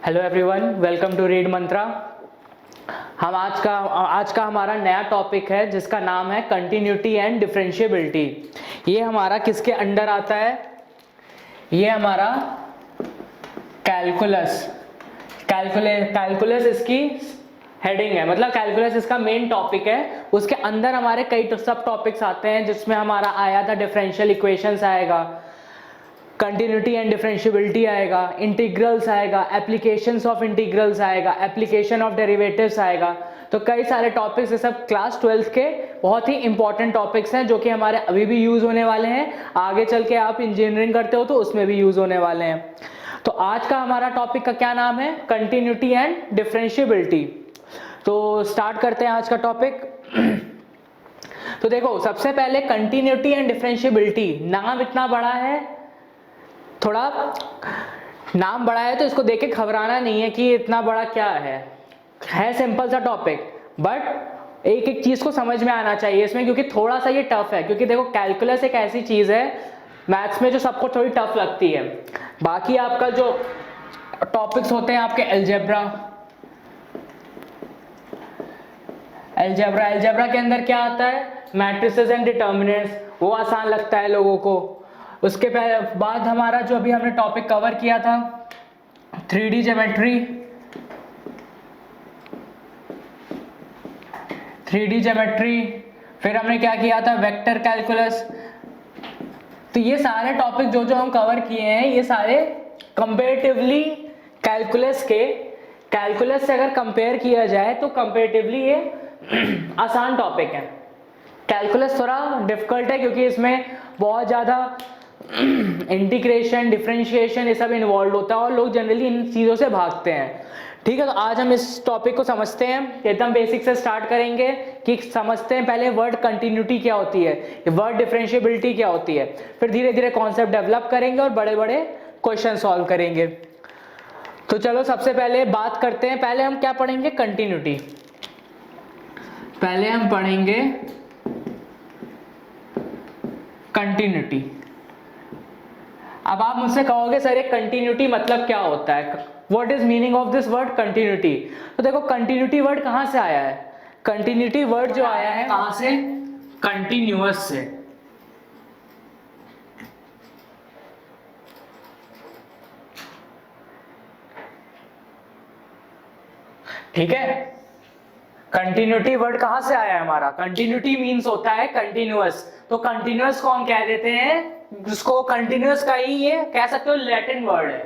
Hello everyone, welcome to read Mantra. हम आज का हमारा नया टॉपिक है जिसका नाम है कंटिन्यूटी एंड डिफरेंशिएबिलिटी। ये हमारा किसके अंडर आता है? ये हमारा कैलकुलस इसकी हेडिंग है, मतलब कैलकुलस इसका मेन टॉपिक है। उसके अंदर हमारे कई सब टॉपिक्स आते हैं जिसमें हमारा आया था डिफरेंशियल इक्वेशंस आएगा, कंटिन्यूटी एंड डिफरेंशिएबिलिटी आएगा, इंटीग्रल्स आएगा, एप्लीकेशंस ऑफ इंटीग्रल्स आएगा, एप्लीकेशन ऑफ डेरिवेटिव्स आएगा। तो कई सारे टॉपिक्स ये सब क्लास 12 के बहुत ही इंपॉर्टेंट टॉपिक्स हैं जो कि हमारे अभी भी यूज होने वाले हैं। आगे चल के आप इंजीनियरिंग करते हो तो उसमें भी यूज होने वाले हैं। तो आज का हमारा टॉपिक का क्या नाम है? Continuity and differentiability. तो स्टार्ट करते हैं आज का टॉपिक। तो देखो, सबसे पहले कंटिन्यूटी एंड डिफरेंशिएबिलिटी, नाम इतना बड़ा है, थोड़ा नाम बड़ा है तो इसको देख के घबराना नहीं है कि इतना बड़ा क्या है सिंपल सा टॉपिक, बट एक एक चीज को समझ में आना चाहिए इसमें, क्योंकि थोड़ा सा ये टफ है। क्योंकि देखो, कैलकुलस एक ऐसी चीज है मैथ्स में जो सबको थोड़ी टफ लगती है। बाकी आपका जो टॉपिक्स होते हैं आपके एल्जेब्रा के अंदर क्या आता है? मैट्रिसेस एंड डिटर्मिनेंट्स, वो आसान लगता है लोगों को। उसके बाद हमारा जो अभी हमने टॉपिक कवर किया था 3D ज्योमेट्री, फिर हमने क्या किया था? Vector calculus. तो ये सारे टॉपिक जो हम कवर किए हैं, ये सारे कंपैरेटिवली कैलकुलस से अगर कंपेयर किया जाए तो कंपैरेटिवली ये आसान टॉपिक है। कैलकुलस थोड़ा डिफिकल्ट है क्योंकि इसमें बहुत ज़्यादा इंटीग्रेशन, डिफरेंशिएशन ये सब इन्वॉल्व होता है और लोग जनरली इन चीज़ों से भागते हैं। ठीक है, तो आज हम इस टॉपिक को समझते हैं। एकदम बेसिक से स्टार्ट करेंगे कि समझते हैं पहले वर्ड कंटिन्यूटी क्या होती है, वर्ड डिफरेंशिएबिलिटी क्या होती है, फिर धीरे धीरे कॉन्सेप्ट डेवलप करेंगे और बड़े बड़े क्वेश्चन सॉल्व करेंगे। तो चलो सबसे पहले बात करते हैं, पहले हम क्या पढ़ेंगे? कंटिन्यूटी। पहले हम पढ़ेंगे कंटिन्यूटी। अब आप मुझसे कहोगे सर ये कंटिन्यूटी मतलब क्या होता है? What is meaning of this word continuity? तो देखो, कंटिन्यूटी वर्ड कहां से आया है? कंटिन्यूटी वर्ड जो आया है कहां से? कंटिन्यूअस से। ठीक है, कंटिन्यूटी वर्ड कहां से आया है हमारा? कंटिन्यूटी मींस होता है कंटिन्यूअस। तो कंटिन्यूअस को हम कह देते हैं, जिसको कंटिन्यूअस का ही ये कह सकते हो लैटिन वर्ड है।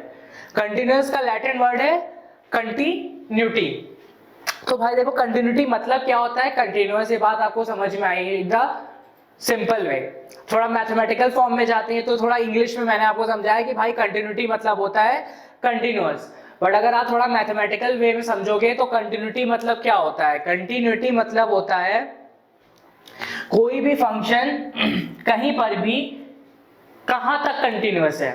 कंटिन्यूअस का लैटिन वर्ड है कंटिन्यूटी। तो भाई देखो, कंटिन्यूटी मतलब क्या होता है? कंटिन्यूअस। ये बात आपको समझ में आई एकदम सिंपल वे। थोड़ा मैथमेटिकल फॉर्म में जाते हैं तो थोड़ा इंग्लिश में मैंने आपको समझाया कि भाई कंटिन्यूटी मतलब होता है कंटिन्यूअस। बट अगर आप थोड़ा मैथमेटिकल वे में समझोगे तो कंटिन्यूटी मतलब क्या होता है? कंटिन्यूटी मतलब होता है कोई भी फंक्शन कहीं पर भी कहां तक कंटिन्यूअस है।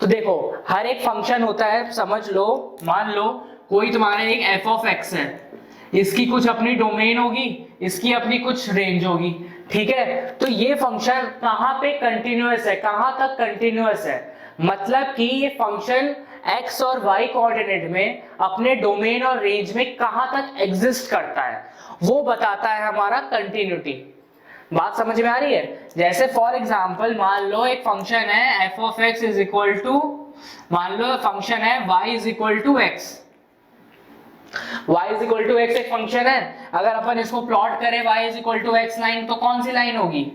तो देखो, हर एक फंक्शन होता है, समझ लो, मान लो कोई तुम्हारा एक एफ ऑफ एक्स है, इसकी कुछ अपनी डोमेन होगी, इसकी अपनी कुछ रेंज होगी। ठीक है, तो ये फंक्शन कहां पे कंटिन्यूअस है, कहां तक कंटिन्यूअस है? मतलब कि ये फंक्शन x और y कोऑर्डिनेट में अपने डोमेन और रेंज में कहां तक एग्जिस्ट करता है, वो बताता है हमारा कंटिन्यूटी। बात समझ में आ रही है? जैसे फॉर एग्जांपल मान लो एक फंक्शन है f of x is equal to, मान लो फंक्शन है y is equal to x। y is equal to x एक फंक्शन है। अगर अपन इसको प्लॉट करें y is equal to x line, तो कौन सी लाइन होगी?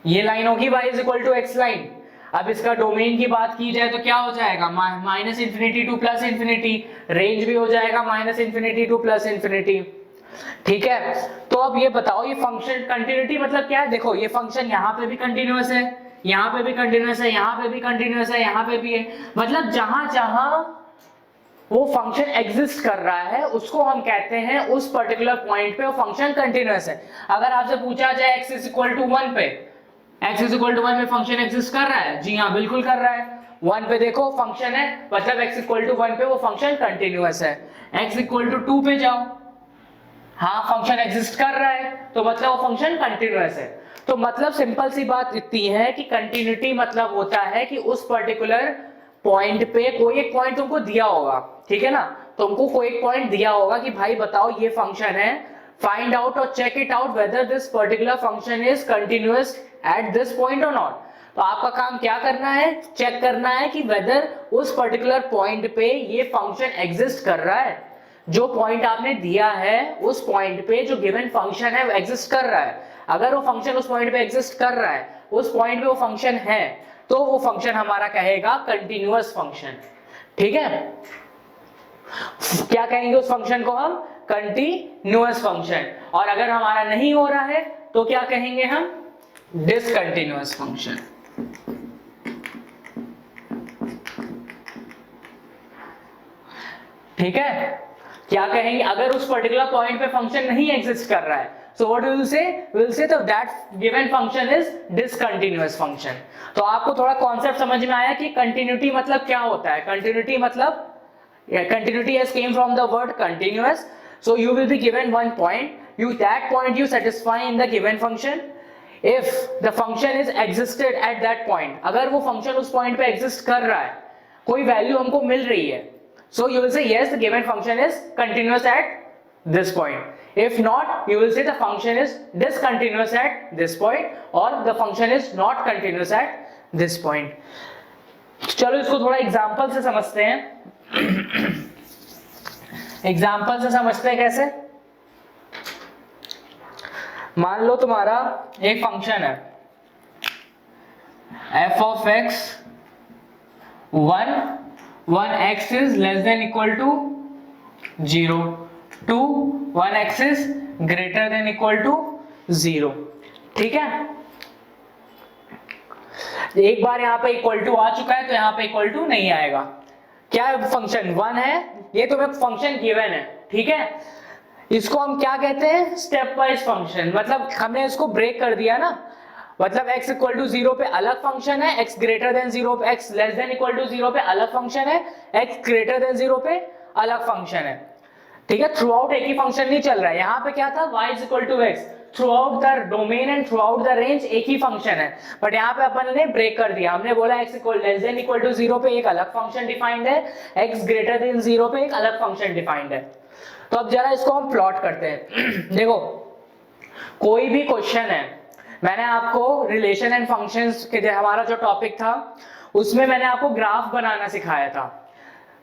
ये लाइन होगी y is equal to x line. अब इसका डोमेन की बात की जाए तो क्या हो जाएगा? Minus infinity two plus infinity. Range भी हो जाएगा minus infinity two plus infinity. ठीक है, तो अब ये बताओ, ये फंक्शन कंटिन्यूटी मतलब क्या है? देखो, ये फंक्शन यहाँ पे भी कंटिन्यूअस है, यहाँ पे भी कंटिन्यूअस है, यहाँ पे भी कंटिन्यूअस है, यहाँ पे भी है। मतलब जहां जहां वो फंक्शन एग्जिस्ट कर रहा है उसको हम कहते हैं उस पर्टिकुलर पॉइंट पे वो फंक्शन कंटिन्यूअस है। अगर आपसे पूछा जाए x इज इक्वल टू 1 पे, x इज इक्वल टू 1 पे फंक्शन एग्जिस्ट कर रहा है? जी हाँ, बिल्कुल कर रहा है। 1 पे देखो फंक्शन है, मतलब x इक्वल टू 1 पे वो फंक्शन कंटिन्यूअस है। x इक्वल टू 2 पे जाओ, हाँ फंक्शन एग्जिस्ट कर रहा है, तो मतलब वो फंक्शन कंटिन्यूअस है। तो मतलब सिंपल सी बात इतनी है कि कंटिन्यूटी मतलब होता है कि उस पर्टिकुलर पॉइंट पे कोई एक पॉइंट तुमको दिया होगा, ठीक है ना, तुमको कोई एक पॉइंट दिया होगा कि भाई बताओ ये फंक्शन है, फाइंड आउट और check it out whether this particular function is continuous at this point और नॉट। तो आपका काम क्या करना है, चेक करना है कि वेदर उस पर्टिकुलर पॉइंट पे ये फंक्शन एग्जिस्ट कर रहा है, जो पॉइंट आपने दिया है उस पॉइंट पे जो गिवन फंक्शन है वो एग्जिस्ट कर रहा है। अगर वो फंक्शन उस पॉइंट पे एग्जिस्ट कर रहा है, उस पॉइंट पे वो फंक्शन है, तो वो फंक्शन हमारा कहेगा कंटिन्यूअस फंक्शन, ठीक है। क्या कहेंगे उस फंक्शन को हम, कंटिन्यूअस फंक्शन। और अगर हमारा नहीं हो रहा है तो क्या कहेंगे हम, डिसकंटिन्यूअस फंक्शन। ठीक है, क्या कहेंगे अगर उस पर्टिकुलर पॉइंट पे फंक्शन नहीं एग्जिस्ट कर रहा है, so what will say, we'll say that given function is discontinuous function। तो आपको थोड़ा कॉन्सेप्ट समझ में आया कि कंटिन्यूटी मतलब क्या होता है। कंटिन्यूटी मतलब, continuity has came from the word continuous, so you will be given one point, that point you satisfy in the given function if the function is existed at that point। अगर वो function उस point पे exist कर रहा है, कोई value हमको मिल रही है, so you will say yes the given function is continuous at this point। if not you will say the function is discontinuous at this point or the function is not continuous at this point। चलो इसको थोड़ा example से समझते हैं। Example से समझते हैं कैसे, मान लो तुम्हारा एक फंक्शन है f of x 1x is less than equal to 0 2 1x is greater than equal to 0। ठीक है, एक बार यहाँ पे इक्वल टू आ चुका है तो यहाँ पे इक्वल टू नहीं आएगा। क्या फंक्शन 1 है, ये तुम्हें फंक्शन गिवन है, ठीक है। इसको हम क्या कहते हैं, स्टेप वाइज फंक्शन। मतलब हमने इसको ब्रेक कर दिया ना, मतलब x इक्वल टू 0 पे अलग फंक्शन है, x ग्रेटर देन 0 पे, x less than equal to 0 पे अलग फंक्शन है, x ग्रेटर देन 0 पे अलग फंक्शन है, ठीक है। थ्रू आउट एक ही फंक्शन नहीं चल रहा है। यहाँ पे क्या था, y is equal to x, throughout the domain and throughout the range एक ही फंक्शन है। बट यहाँ पे अपन ने ब्रेक कर दिया, हमने बोला x equal less than equal to 0 पे एक अलग फंक्शन डिफाइंड है, x ग्रेटर देन 0 पे एक अलग फंक्शन डिफाइंड है। तो अब जरा इसको हम प्लॉट करते हैं। देखो कोई भी क्वेश्चन है, मैंने आपको रिलेशन एंड फंक्शंस के हमारा जो टॉपिक था उसमें मैंने आपको ग्राफ बनाना सिखाया था।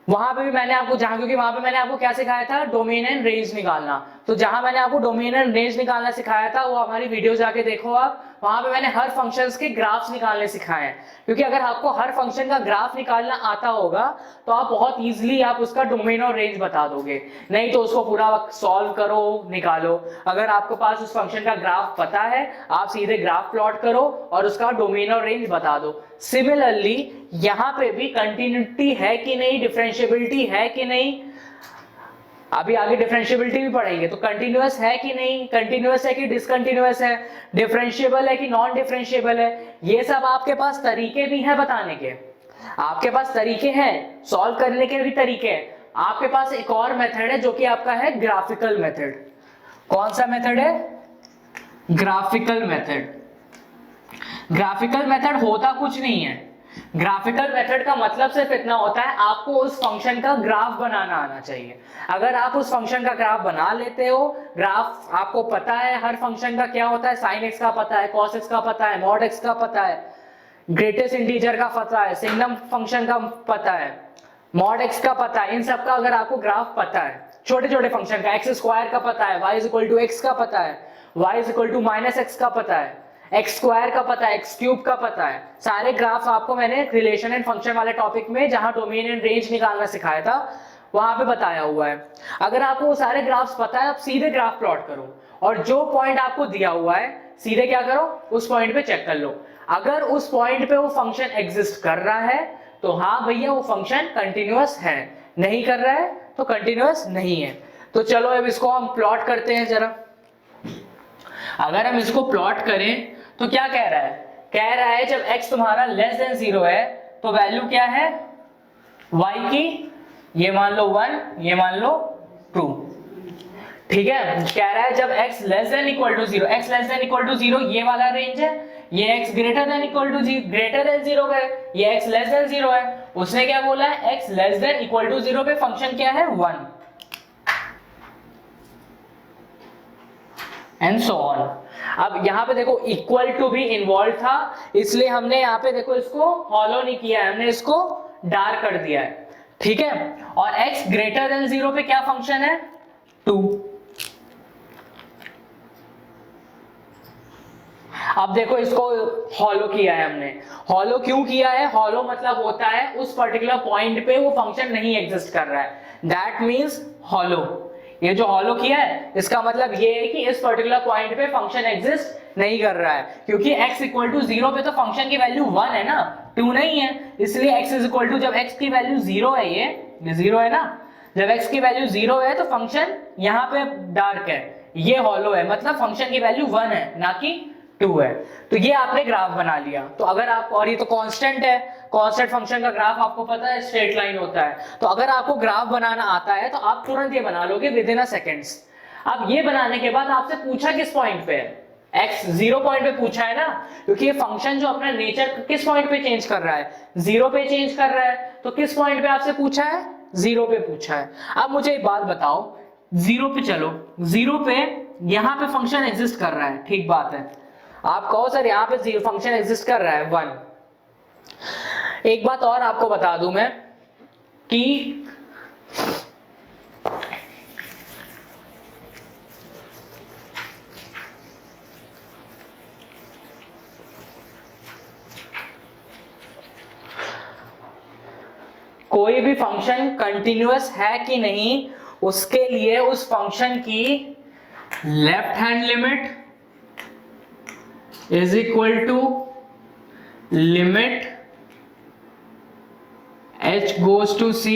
वहां पे भी मैंने आपको क्योंकि वहां पे मैंने आपको क्या सिखाया था, डोमेन एंड रेंज निकालना। तो जहां मैंने आपको डोमेन एंड रेंज निकालना सिखाया था वो हमारी वीडियो जाके देखो आप, वहां पे मैंने हर फंक्शंस के ग्राफ्स निकालने सिखाए हैं। क्योंकि अगर आपको हर फंक्शन का ग्राफ निकालना आता होगा तो आप बहुत इजीली आप उसका डोमेन और रेंज बता दोगे, नहीं तो उसको पूरा सॉल्व करो निकालो। अगर आपके पास उस फंक्शन का ग्राफ पता है, आप सीधे ग्राफ प्लॉट करो और उसका डोमेन और रेंज बता दो। सिमिलरली यहाँ पे भी कंटिन्यूटी है कि नहीं, डिफरेंशिएबिलिटी है कि नहीं, अभी आगे डिफरेंशिएबिलिटी भी पढ़ेंगे। तो कंटिन्यूअस है कि नहीं, कंटिन्यूअस है कि डिसकंटिन्यूअस है, डिफरेंशिएबल है कि नॉन डिफरेंशिएबल है, ये सब आपके पास तरीके भी हैं बताने के। आपके पास तरीके हैं, सॉल्व करने के भी तरीके हैं। आपके पास एक और मेथड है जो कि आपका है ग्राफिकल मेथड। कौन सा मेथड है, ग्राफिकल मेथड। ग्राफिकल मेथड होता कुछ नहीं है। ग्राफिकल मेथड का मतलब सिर्फ इतना होता है, आपको उस फंक्शन का ग्राफ बनाना आना चाहिए। अगर आप उस फंक्शन का ग्राफ बना लेते हो, ग्राफ आपको पता है हर फंक्शन का क्या होता है, साइन एक्स का पता है, कॉस एक्स का पता है, मॉड एक्स का पता है, ग्रेटेस्ट इंटीजर का पता है, सिग्नम फंक्शन का पता है, मॉड एक्स का पता है, इन सब का अगर आपको ग्राफ पता है, छोटे छोटे फंक्शन का, एक्स स्क्वायर का पता है, Y is equal to x का पता है, Y is equal to minus X का पता है, एक्स स्क्वायर का पता है, एक्स क्यूब का पता है, सारे ग्राफ्स आपको मैंने रिलेशन एंड फंक्शन वाले टॉपिक में जहां डोमेन एंड रेंज निकालना सिखाया था वहां पे बताया हुआ है। अगर आपको वो सारे ग्राफ्स पता है, आप सीधे ग्राफ प्लॉट करो और जो पॉइंट आपको दिया हुआ है सीधे क्या करो, उस पॉइंट पे चेक कर लो। अगर उस पॉइंट पे वो फंक्शन एग्जिस्ट कर रहा है तो हाँ भैया वो फंक्शन कंटिन्यूअस है, नहीं कर रहा है तो कंटिन्यूअस नहीं है। तो चलो अब इसको हम प्लॉट करते हैं जरा। अगर हम इसको प्लॉट करें तो क्या कह रहा है, कह रहा है जब x तुम्हारा लेस देन 0 है तो वैल्यू क्या है y की, ये मान लो 1, ये मान लो 2, ठीक है। कह रहा है जब x less than equal to 0, x less than equal to 0 ये वाला रेंज है, ये x greater than equal to greater than 0 है, ये x लेस देन 0 है। उसने क्या बोला है, x less than equal to 0 पे फंक्शन क्या है 1 एंड सो ऑन। अब यहाँ पे देखो इक्वल टू भी इन्वॉल्व था, इसलिए हमने यहाँ पे देखो इसको हॉलो नहीं किया है, हमने इसको डार्क कर दिया है, ठीक है। और x ग्रेटर देन 0 पे क्या फंक्शन है 2। अब देखो इसको हॉलो किया है हमने। हॉलो क्यों किया है, हॉलो मतलब होता है उस पर्टिकुलर पॉइंट पे वो फंक्शन नहीं एग्जिस्ट कर रहा है, दैट मींस हॉलो। ये जो हॉलो किया है इसका मतलब ये है कि इस पर्टिकुलर पॉइंट पे फंक्शन एग्जिस्ट नहीं कर रहा है, क्योंकि x इक्वल टू 0 पे तो फंक्शन की वैल्यू 1 है ना, 2 नहीं है। इसलिए x इज इक्वल टू, जब x की वैल्यू 0 है, ये 0 है ना, जब x की वैल्यू 0 है तो फंक्शन यहाँ पे डार्क है, ये हॉलो है, मतलब फंक्शन की वैल्यू 1 है ना कि 2 है। तो ये आपने ग्राफ बना लिया। तो अगर आप, और ये तो कांस्टेंट है, कांस्टेंट फंक्शन का ग्राफ आपको पता है स्ट्रेट लाइन होता है, तो अगर आपको ग्राफ बनाना आता है तो आप तुरंत ये बना लोगे विद इन अ सेकेंड्स। अब ये बनाने के बाद आपसे पूछा किस पॉइंट पे है, x 0 पॉइंट पे पूछा है ना, क्योंकि ये फंक्शन जो अपना नेचर किस पॉइंट पे चेंज कर रहा है, 0 पे चेंज कर रहा है, तो किस पॉइंट पे आपसे पूछा है, 0 पे पूछा है। अब मुझे एक बात बताओ, 0 पे चलो, 0 पे यहाँ पे फंक्शन एग्जिस्ट कर रहा है, ठीक बात है। आप कहो सर यहाँ पे फंक्शन एग्जिस्ट कर रहा है 1। एक बात और आपको बता दूं मैं कि कोई भी फंक्शन कंटिन्यूअस है कि नहीं, उसके लिए उस फंक्शन की left hand limit is equal to limit h goes to c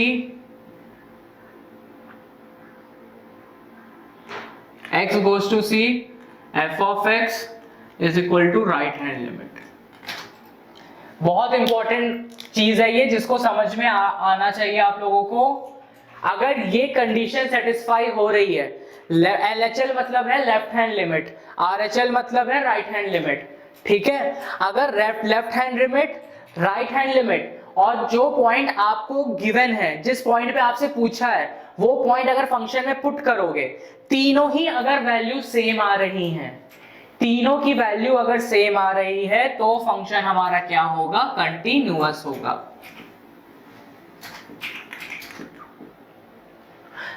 x goes to c f of x is equal to right hand limit. बहुत इंपॉर्टेंट चीज है ये, जिसको समझ में आना चाहिए आप लोगों को। अगर ये कंडीशन सेटिस्फाई हो रही है, LHL मतलब है लेफ्ट हैंड लिमिट, RHL मतलब है राइट हैंड लिमिट, ठीक है। अगर left hand limit, right hand limit और जो पॉइंट आपको गिवन है, जिस पॉइंट पे आपसे पूछा है, वो पॉइंट अगर फंक्शन में पुट करोगे, तीनों ही अगर वैल्यू सेम आ रही हैं, तीनों की वैल्यू अगर सेम आ रही है, तो फंक्शन हमारा क्या होगा, कंटिन्यूअस होगा।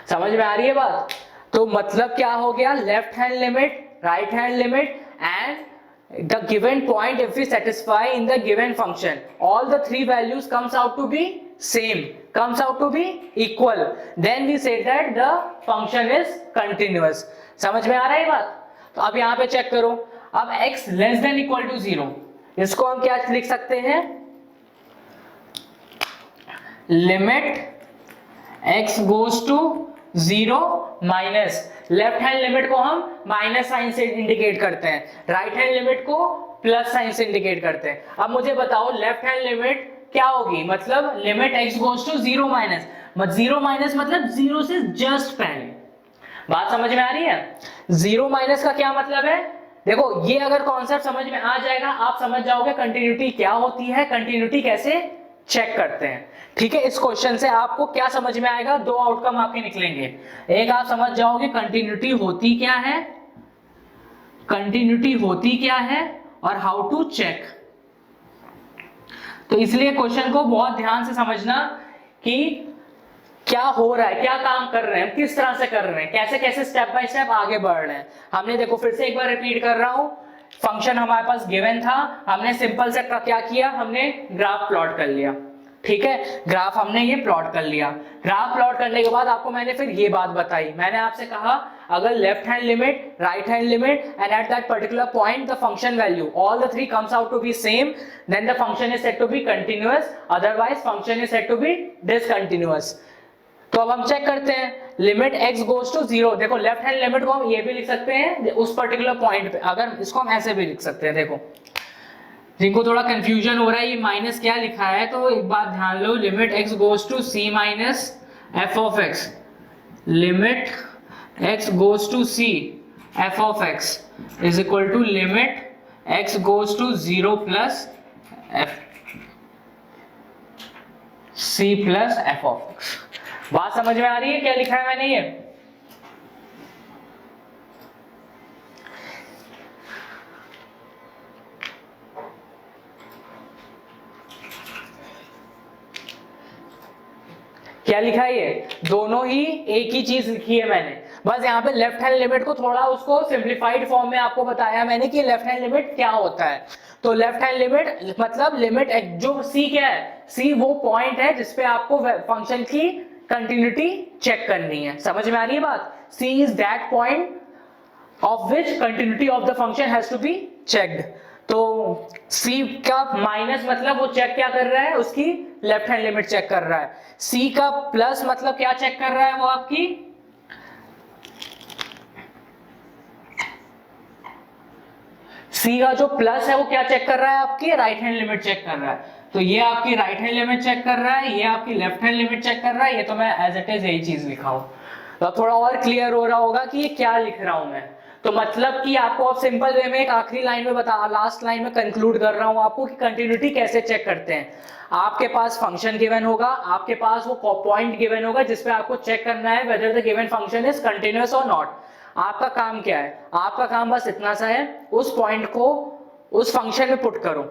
समझ में आ रही है बात? तो मतलब क्या हो गया, left hand limit, right hand limit and the given point, if we satisfy in the given function, all the three values comes out to be same, comes out to be equal, then we say that the function is continuous। समझ में आ रहा है बात? तो अब यहाँ पे चेक करो, अब x less than equal to 0, इसको हम क्या लिख सकते हैं, limit x goes to 0 minus, left hand limit को हम माइनस साइन से इंडिकेट करते हैं, राइट हैंड लिमिट को प्लस साइन से इंडिकेट करते हैं। अब मुझे बताओ लेफ्ट हैंड लिमिट क्या होगी, मतलब limit x goes to 0 minus, 0 minus मतलब 0 से जस्ट पहले। बात समझ में आ रही है? 0 माइनस का क्या मतलब है, देखो ये अगर कॉन्सेप्ट समझ में आ जाएगा, आप समझ जाओगे कंटिन्यूटी क्या होती है, कंटिन्यूटी कैसे चेक करते हैं, ठीक है। इस क्वेश्चन से आपको क्या समझ में आएगा, दो आउटकम आपके निकलेंगे। एक आप समझ जाओगे कंटिन्यूटी होती क्या है, कंटिन्यूटी होती क्या है, और हाउ टू चेक। तो इसलिए क्वेश्चन को बहुत ध्यान से समझना कि क्या हो रहा है, क्या काम कर रहे हैं, किस तरह से कर रहे हैं, कैसे कैसे स्टेप बाय स्टेप आगे बढ़ रहे हैं। हमने देखो फिर से एक बार रिपीट कर रहा हूं, फंक्शन हमारे पास गिवन था, हमने सिंपल से क्या किया, हमने ग्राफ प्लॉट कर लिया, ठीक है। ग्राफ हमने ये प्लॉट कर लिया। ग्राफ प्लॉट करने के बाद आपको मैंने फिर ये बात बताई, मैंने आपसे कहा अगर left hand limit, right hand limit and at that particular point the function value all the three comes out to be same, then the function is said to be continuous, otherwise function is said to be discontinuous. तो अब हम check करते हैं, limit x goes to 0, देखो left hand limit को हम ये भी लिख सकते हैं उस पर्टिकुलर पॉइंट पे, अगर इसको हम ऐसे भी लिख सकते हैं। देखो जिनको थोड़ा कंफ्यूजन हो रहा है ये माइनस क्या लिखा है, तो एक बात ध्यान लो, limit x goes to c minus f of x, limit x goes to c f of x is equal to limit x goes to 0 plus f c plus f of x. बात समझ में आ रही है क्या लिखा है मैंने ये? क्या लिखा है ये? दोनों ही एक ही चीज लिखी है मैंने, बस यहाँ पे लेफ्ट हैंड लिमिट को थोड़ा उसको सिंप्लीफाइड फॉर्म में आपको बताया मैंने कि लेफ्ट हैंड लिमिट क्या होता है। तो लेफ्ट हैंड लिमिट मतलब लिमिट जो c क्या है, c वो पॉइंट है जिसपे आपको फंक्शन की कंटिन्यूटी चेक करनी है। समझ में आ रही है बात? c is that point of which continuity of the function has to be checked. तो c का माइनस मतलब वो चेक क्या कर रहा है, उसकी लेफ्ट हैंड लिमिट चेक कर रहा है। c का प्लस मतलब क्या चेक कर रहा है, वो आपकी c का जो प्लस है वो क्या चेक कर रहा है, आपकी राइट हैंड लिमिट चेक कर रहा है। तो ये आपकी राइट हैंड लिमिट चेक कर रहा है, ये आपकी लेफ्ट हैंड लिमिट चेक कर रहा है। ये तो मैं एज इट इज यही चीज लिखा हूं, तो थोड़ा और क्लियर हो रहा होगा कि ये क्या लिख रहा हूं मैं। तो मतलब कि आपको अब सिंपल वे में एक आखिरी लाइन में लास्ट लाइन में कंक्लूड कर रहा हूं आपको कि कंटिन्यूटी कैसे चेक करते हैं। आपके पास फंक्शन गिवन होगा, आपके पास वो पॉइंट गिवन होगा जिसपे आपको चेक करना है weather the given function is continuous और नॉट। आपका काम क्या है? आपका काम बस इतना सा है, उस पॉइंट को उस फंक्शन में पुट करो,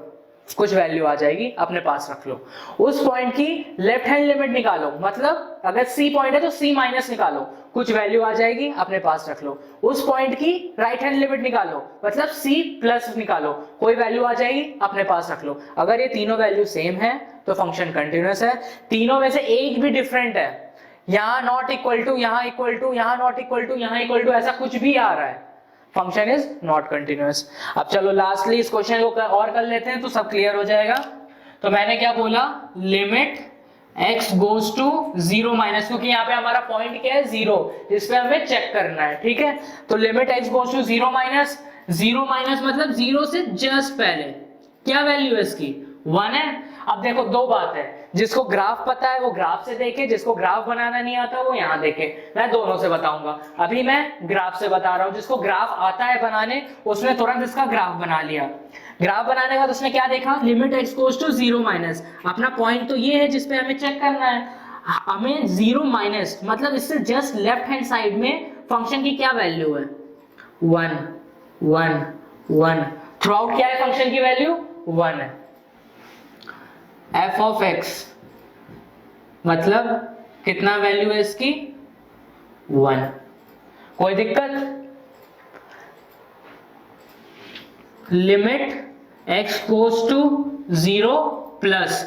कुछ वैल्यू आ जाएगी, अपने पास रख लो। उस पॉइंट की लेफ्ट हैंड लिमिट निकालो, मतलब अगर c पॉइंट है तो c माइनस निकालो, कुछ वैल्यू आ जाएगी, अपने पास रख लो। उस पॉइंट की राइट हैंड लिमिट निकालो, मतलब c प्लस निकालो, कोई वैल्यू आ जाएगी, अपने पास रख लो। अगर ये तीनों वैल्यू सेम है तो फंक्शन कंटिन्यूअस है। तीनों में से एक भी डिफरेंट है, यहाँ नॉट इक्वल टू, यहाँ इक्वल टू, यहाँ नॉट इक्वल टू, यहाँ इक्वल टू, ऐसा कुछ भी आ रहा है, फंक्शन इज नॉट कंटिन्यूअस। अब चलो लास्टली इस क्वेश्चन को और कर लेते हैं तो सब क्लियर हो जाएगा। तो मैंने क्या बोला, limit x goes to 0 minus, क्योंकि यहाँ पे हमारा पॉइंट क्या है 0, जिसपे हमें चेक करना है, ठीक है। तो limit x goes to 0 minus, 0 minus मतलब 0 से जस्ट पहले क्या वैल्यू है इसकी, 1 है। अब देखो दो बात है, जिसको ग्राफ पता है वो ग्राफ से देखे, जिसको ग्राफ बनाना नहीं आता वो यहाँ देखे। मैं दोनों से बताऊंगा, अभी मैं ग्राफ से बता रहा हूँ। जिसको ग्राफ आता है बनाने उसने तुरंत इसका ग्राफ बना लिया। ग्राफ बनाने के बाद उसने क्या देखा, limit x goes to 0 minus, अपना पॉइंट तो ये है जिसपे हमें चेक करना है। हमें 0 माइनस मतलब इससे जस्ट लेफ्ट हैंड साइड में फंक्शन की क्या वैल्यू है, 1 1 1। थ्रू आउट क्या है फंक्शन की वैल्यू, 1 है। f ऑफ x मतलब कितना वैल्यू है इसकी, 1। कोई दिक्कत? Limit x goes to 0 plus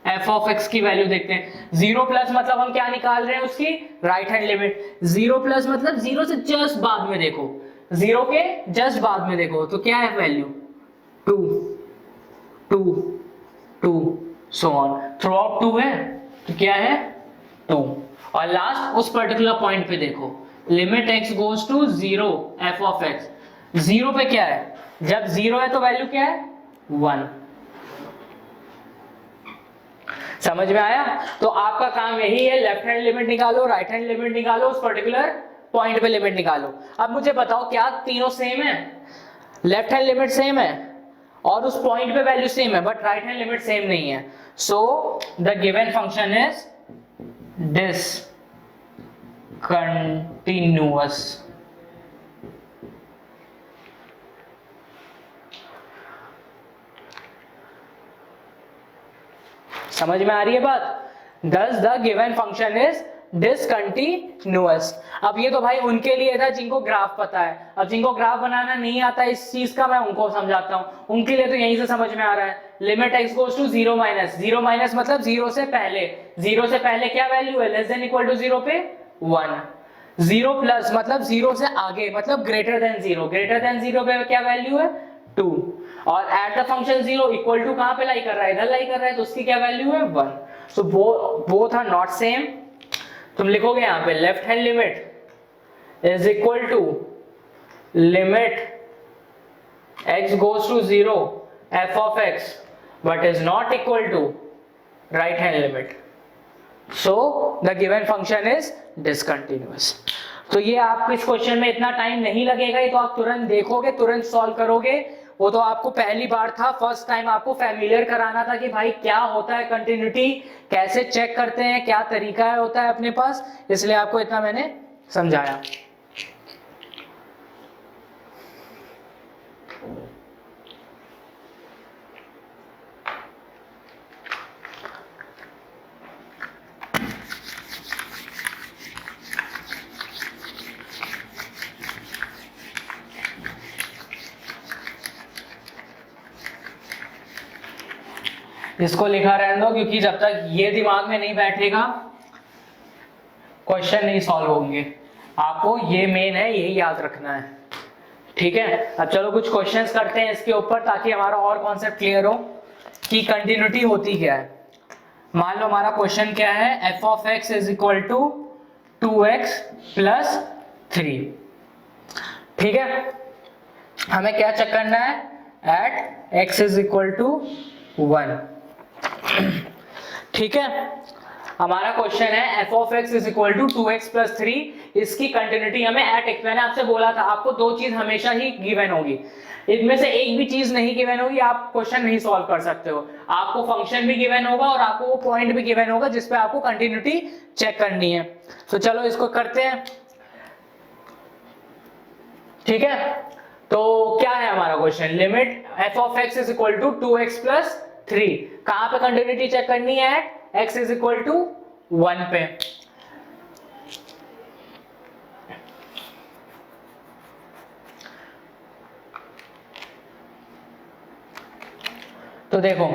f of x की वैल्यू देखते हैं। 0 प्लस मतलब हम क्या निकाल रहे हैं, उसकी राइट हैंड लिमिट। 0 प्लस मतलब 0 से जस्ट बाद में देखो, 0 के जस्ट बाद में देखो, तो क्या है value, 2 2 2 so on. Through out 2 है तो क्या है 2, और लास्ट उस पर्टिकुलर पॉइंट पे देखो, limit x goes to 0 f of x। 0 पे क्या है, जब 0 है तो वैल्यू क्या है, 1। समझ में आया? तो आपका काम यही है, लेफ्ट हैंड लिमिट निकालो, राइट हैंड लिमिट निकालो, उस पर्टिकुलर पॉइंट पे लिमिट निकालो। अब मुझे बताओ क्या तीनों सेम है, लेफ्ट हैंड लिमिट सेम है और उस पॉइंट पे वैल्यू सेम है, but right hand limit same नहीं है। सो the given function is discontinuous. समझ में आ रही है बात? Thus the given function is discontinuous। अब ये तो भाई उनके लिए था जिनको ग्राफ पता है। अब जिनको ग्राफ बनाना नहीं आता इस चीज का, मैं उनको समझाता हूँ। उनके लिए तो यहीं से समझ में आ रहा है। Limit x goes to 0 minus, 0 minus मतलब 0 से पहले, 0 से पहले क्या वैल्यू है, लेस देन इक्वल टू 0 पे 1। 0 प्लस मतलब 0 से आगे मतलब ग्रेटर देन 0, ग्रेटर देन 0 पे क्या वैल्यू है, 2। और at the function 0 equal to कहां पे लाई कर रहा है, इधर लाई कर रहा है, तो उसकी क्या वैल्यू है, 1। So both are not same. तुम लिखोगे यहां पे left hand limit is equal to limit x goes to 0 f of x but is not equal to right hand limit. So the given function is discontinuous. तो ये आपको इस question में इतना टाइम नहीं लगेगा, ये तो आप तुरंत देखोगे, तुरंत सॉल्व करोगे, वो तो आपको पहली बार था, फर्स्ट टाइम आपको फैमिलियर कराना था कि भाई क्या होता है कंटिन्यूटी, कैसे चेक करते हैं, क्या तरीका होता है अपने पास, इसलिए आपको इतना मैंने समझाया। इसको लिखा रहने दो, क्योंकि जब तक ये दिमाग में नहीं बैठेगा क्वेश्चन नहीं सॉल्व होंगे। आपको ये मेन है, यही याद रखना है, ठीक है। अब चलो कुछ क्वेश्चंस करते हैं इसके ऊपर, ताकि हमारा और कॉन्सेप्ट क्लियर हो कि कंटिन्यूटी होती क्या है। मान लो हमारा क्वेश्चन क्या है, f of x is equal to 2x plus 3, ठीक है। हमें क्या चेक करना है, at x is equal to 1, ठीक है। हमारा क्वेश्चन है f of x is equal to 2x plus 3, इसकी कंटिन्यूटी हमें एट x, मैंने आपसे बोला था आपको दो चीज हमेशा ही गिवन होगी, इनमें से एक भी चीज नहीं गिवन होगी आप क्वेश्चन नहीं सॉल्व कर सकते हो। आपको फंक्शन भी गिवन होगा और आपको वो पॉइंट भी गिवन होगा जिसपे आपको कंटिन्यूटी चेक करनी है। तो चलो इसको करते हैं, ठीक है। तो क्या है हमारा question, limit f of x is equal to 2x plus 3, कहां पे कंटिन्यूटी चेक करनी है, x इज इक्वल टू 1 पे। तो देखो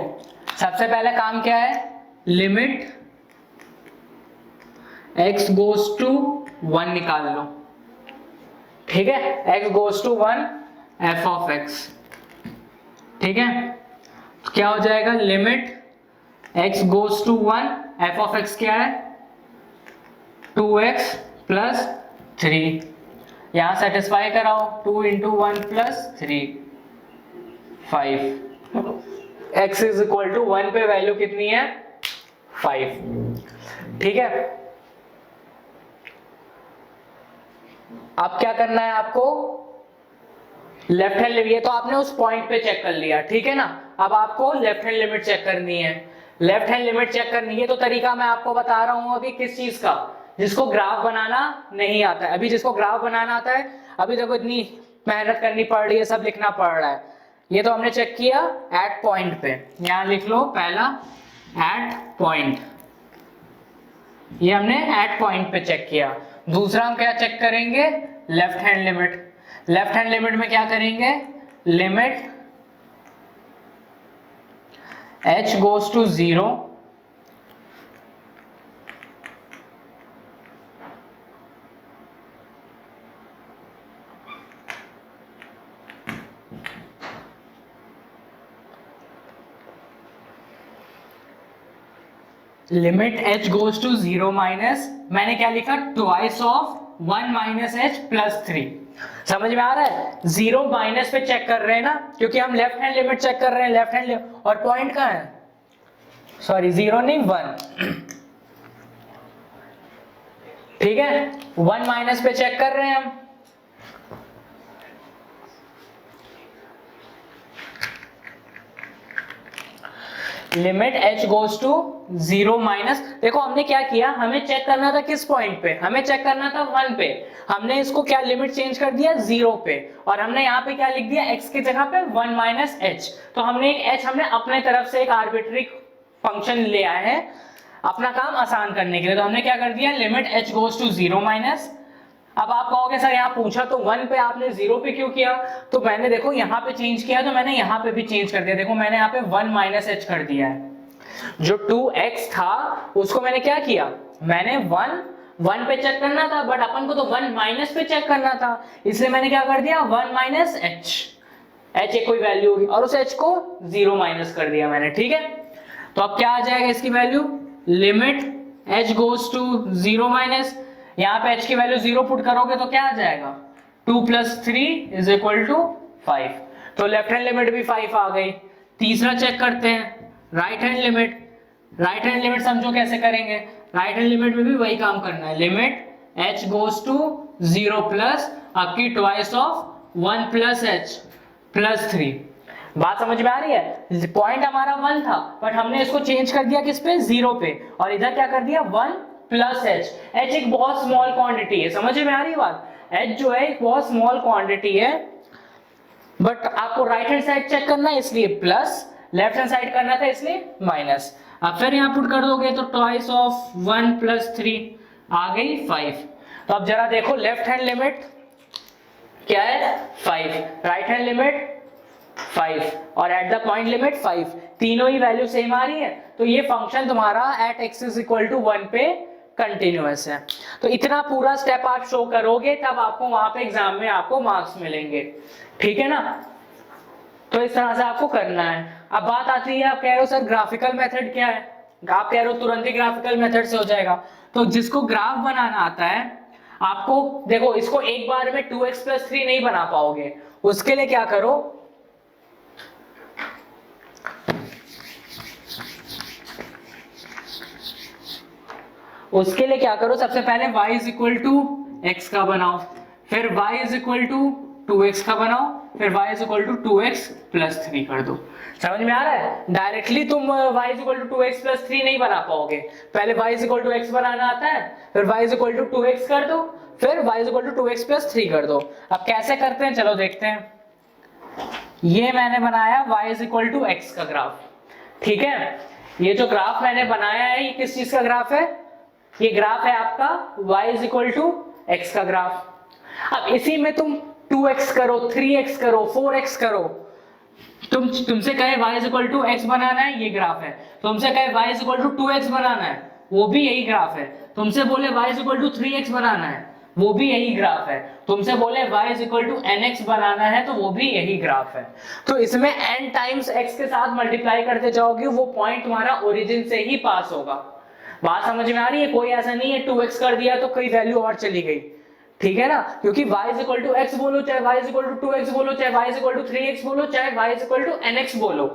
सबसे पहले काम क्या है, लिमिट x गोज टू 1 निकाल लो, ठीक है। x goes to 1 f of x, ठीक है। तो क्या हो जाएगा, limit x goes to 1 f of x क्या है, 2x प्लस 3, यहां सेटिस्फाई कराओ, 2 into 1 plus 3 5, x is equal to 1 पे वैल्यू कितनी है 5, ठीक है। अब क्या करना है आपको, लेफ्ट हैंड लिमिट, ये तो आपने उस पॉइंट पे चेक कर लिया, ठीक है ना। अब आपको लेफ्ट हैंड लिमिट चेक करनी है, लेफ्ट हैंड लिमिट चेक करनी है। तो तरीका मैं आपको बता रहा हूं अभी किस चीज का, जिसको ग्राफ बनाना नहीं आता है। अभी जिसको ग्राफ बनाना आता है, अभी देखो इतनी मेहनत करनी पड़ रही है, सब लिखना पड़ रहा है। ये तो हमने चेक किया एट पॉइंट पे, यहां लिख लो पहला एट पॉइंट, ये हमने एट पॉइंट पे चेक किया। दूसरा हम क्या चेक करेंगे, left hand limit. Left hand limit में क्या करेंगे, limit h goes to 0 limit h goes to 0 minus, मैंने क्या लिखा, twice of 1 minus h plus 3। समझ में आ रहा है, 0 माइनस पे चेक कर रहे हैं ना, क्योंकि हम लेफ्ट हैंड लिमिट चेक कर रहे हैं, लेफ्ट हैंड और पॉइंट कहां है, सॉरी 0 नहीं 1, ठीक है। 1 माइनस पे चेक कर रहे हैं हम, limit h goes to 0 minus. देखो हमने क्या किया, हमें चेक करना था किस पॉइंट पे, हमें चेक करना था 1 पे, हमने इसको क्या लिमिट चेंज कर दिया 0 पे, और हमने यहाँ पे क्या लिख दिया, x की जगह पे 1 माइनस h। तो हमने एक h हमने अपने तरफ से एक आर्बिट्री फंक्शन ले आए हैं अपना काम आसान करने के लिए। तो हमने क्या कर दिया, limit h goes to 0 minus. अब आप कहोगे सर यहाँ पूछा तो 1 पे, आपने 0 पे क्यों किया, तो मैंने देखो यहाँ पे चेंज किया, तो मैंने यहाँ पे भी चेंज कर दिया। देखो मैंने यहाँ पे 1 माइनस h कर दिया है, जो 2x था उसको मैंने क्या किया, मैंने 1 पे चेक करना था, बट अपन को तो 1 माइनस पे चेक करना था, इसलिए मैंने क्या कर दिया 1 माइनस h एक कोई वैल्यू होगी और उस h को 0 माइनस कर दिया मैंने, ठीक है। तो अब क्या आ जाएगा इसकी value, limit h goes to 0 minus, यहाँ पे h की वैल्यू 0 पुट करोगे तो क्या आ जाएगा, 2 प्लस 3 इज इक्वल टू 5। तो लेफ्ट हैंड लिमिट भी 5 आ गई। तीसरा चेक करते हैं right hand limit. Right hand limit समझो कैसे करेंगे, राइट हैंड लिमिट में भी वही काम करना है, limit h goes to 0 plus आपकी twice of 1 plus h plus 3, बात समझ में आ रही है? पॉइंट हमारा 1 था बट हमने इसको चेंज कर दिया किस पे, 0 पे, और इधर क्या कर दिया 1 प्लस h। h एक बहुत स्मॉल क्वांटिटी है, समझ में आ रही है बात? h जो है एक बहुत स्मॉल क्वांटिटी है, बट आपको राइट हैंड साइड चेक करना है इसलिए प्लस, लेफ्ट हैंड साइड करना था इसलिए माइनस। अब फिर यहाँ पुट कर दोगे तो ट्वाइस ऑफ 1 प्लस 3 आ गई 5। तो अब जरा देखो लेफ्ट हैंड लिमिट क्या है 5, राइट हैंड लिमिट 5 और एट द पॉइंट लिमिट 5, तीनों ही वैल्यू सेम आ रही है, तो ये फंक्शन तुम्हारा at x is equal to 1 पे कंटिन्यूअस है। तो इतना पूरा स्टेप आप शो करोगे तब आपको वहां पे एग्जाम में आपको मार्क्स मिलेंगे, ठीक है ना? तो इस तरह से आपको करना है। अब बात आती है, आप कह रहे हो सर ग्राफिकल मेथड क्या है, आप कह रहे हो तुरंत ही ग्राफिकल मेथड से हो जाएगा। तो जिसको ग्राफ बनाना आता है, आपको देखो इसको एक बार में 2x प्लस 3 नहीं बना पाओगे, उसके लिए क्या करो, उसके लिए क्या करो, सबसे पहले y is equal to x का बनाओ, फिर y is equal to 2x का बनाओ, फिर y is equal to 2x plus 3 कर दो। समझ में आ रहा है? डायरेक्टली तुम y is equal to 2x plus 3 नहीं बना पाओगे, पहले y is equal to x बनाना आता है, फिर y is equal to 2x कर दो, फिर y is equal to 2x plus 3 कर दो। अब कैसे करते हैं चलो देखते हैं। ये मैंने बनाया y is equal to x का ग्राफ, ठीक है? ये जो ग्राफ मैंने बनाया है ये किस चीज का ग्राफ है? ये ग्राफ है आपका y is equal to x का ग्राफ। अब इसी में तुम 2x करो, 3x करो, 4x करो, तुमसे कहे y is equal to x बनाना है, ये ग्राफ है। तुमसे कहे y is equal to 2x बनाना है, वो भी यही ग्राफ है। तुमसे बोले y is equal to 3x बनाना है, वो भी यही ग्राफ है। तुमसे बोले y is equal to nx बनाना है, तो वो भी यही ग्राफ है। तो इसमें n टाइम्स x के साथ मल्टीप्लाई करते जाओगे, वो पॉइंट तुम्हारा ओरिजिन से ही पास होगा। बात समझ में आ रही है? कोई ऐसा नहीं है 2x कर दिया तो कोई वैल्यू और चली गई, ठीक है ना? क्योंकि y is equal to x बोलो, चाहे y is equal to 2x बोलो, चाहे y is equal to 3x बोलो, चाहे y is equal to nx बोलो,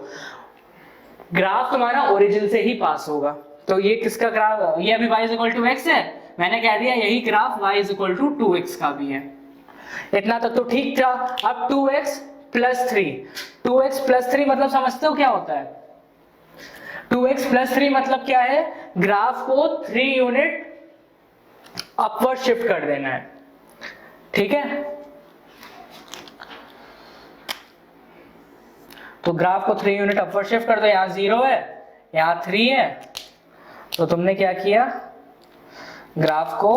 ग्राफ तुम्हारा ओरिजिन से ही पास होगा। तो ये किसका ग्राफ, ये अभी y is equal to x है, मैंने कह दिया यही graph y is equal to 2x का भी है। इतना तक तो ठीक था। अब 2x प्लस 3, 2x प्लस 3 मतलब समझते हो क्या होता है? 2x प्लस 3 मतलब क्या है? ग्राफ को 3 यूनिट अपवर्ड शिफ्ट कर देना है, ठीक है? तो ग्राफ को 3 यूनिट अपवर्ड शिफ्ट कर दो, यहां 0 है, यहां 3 है, तो तुमने क्या किया, ग्राफ को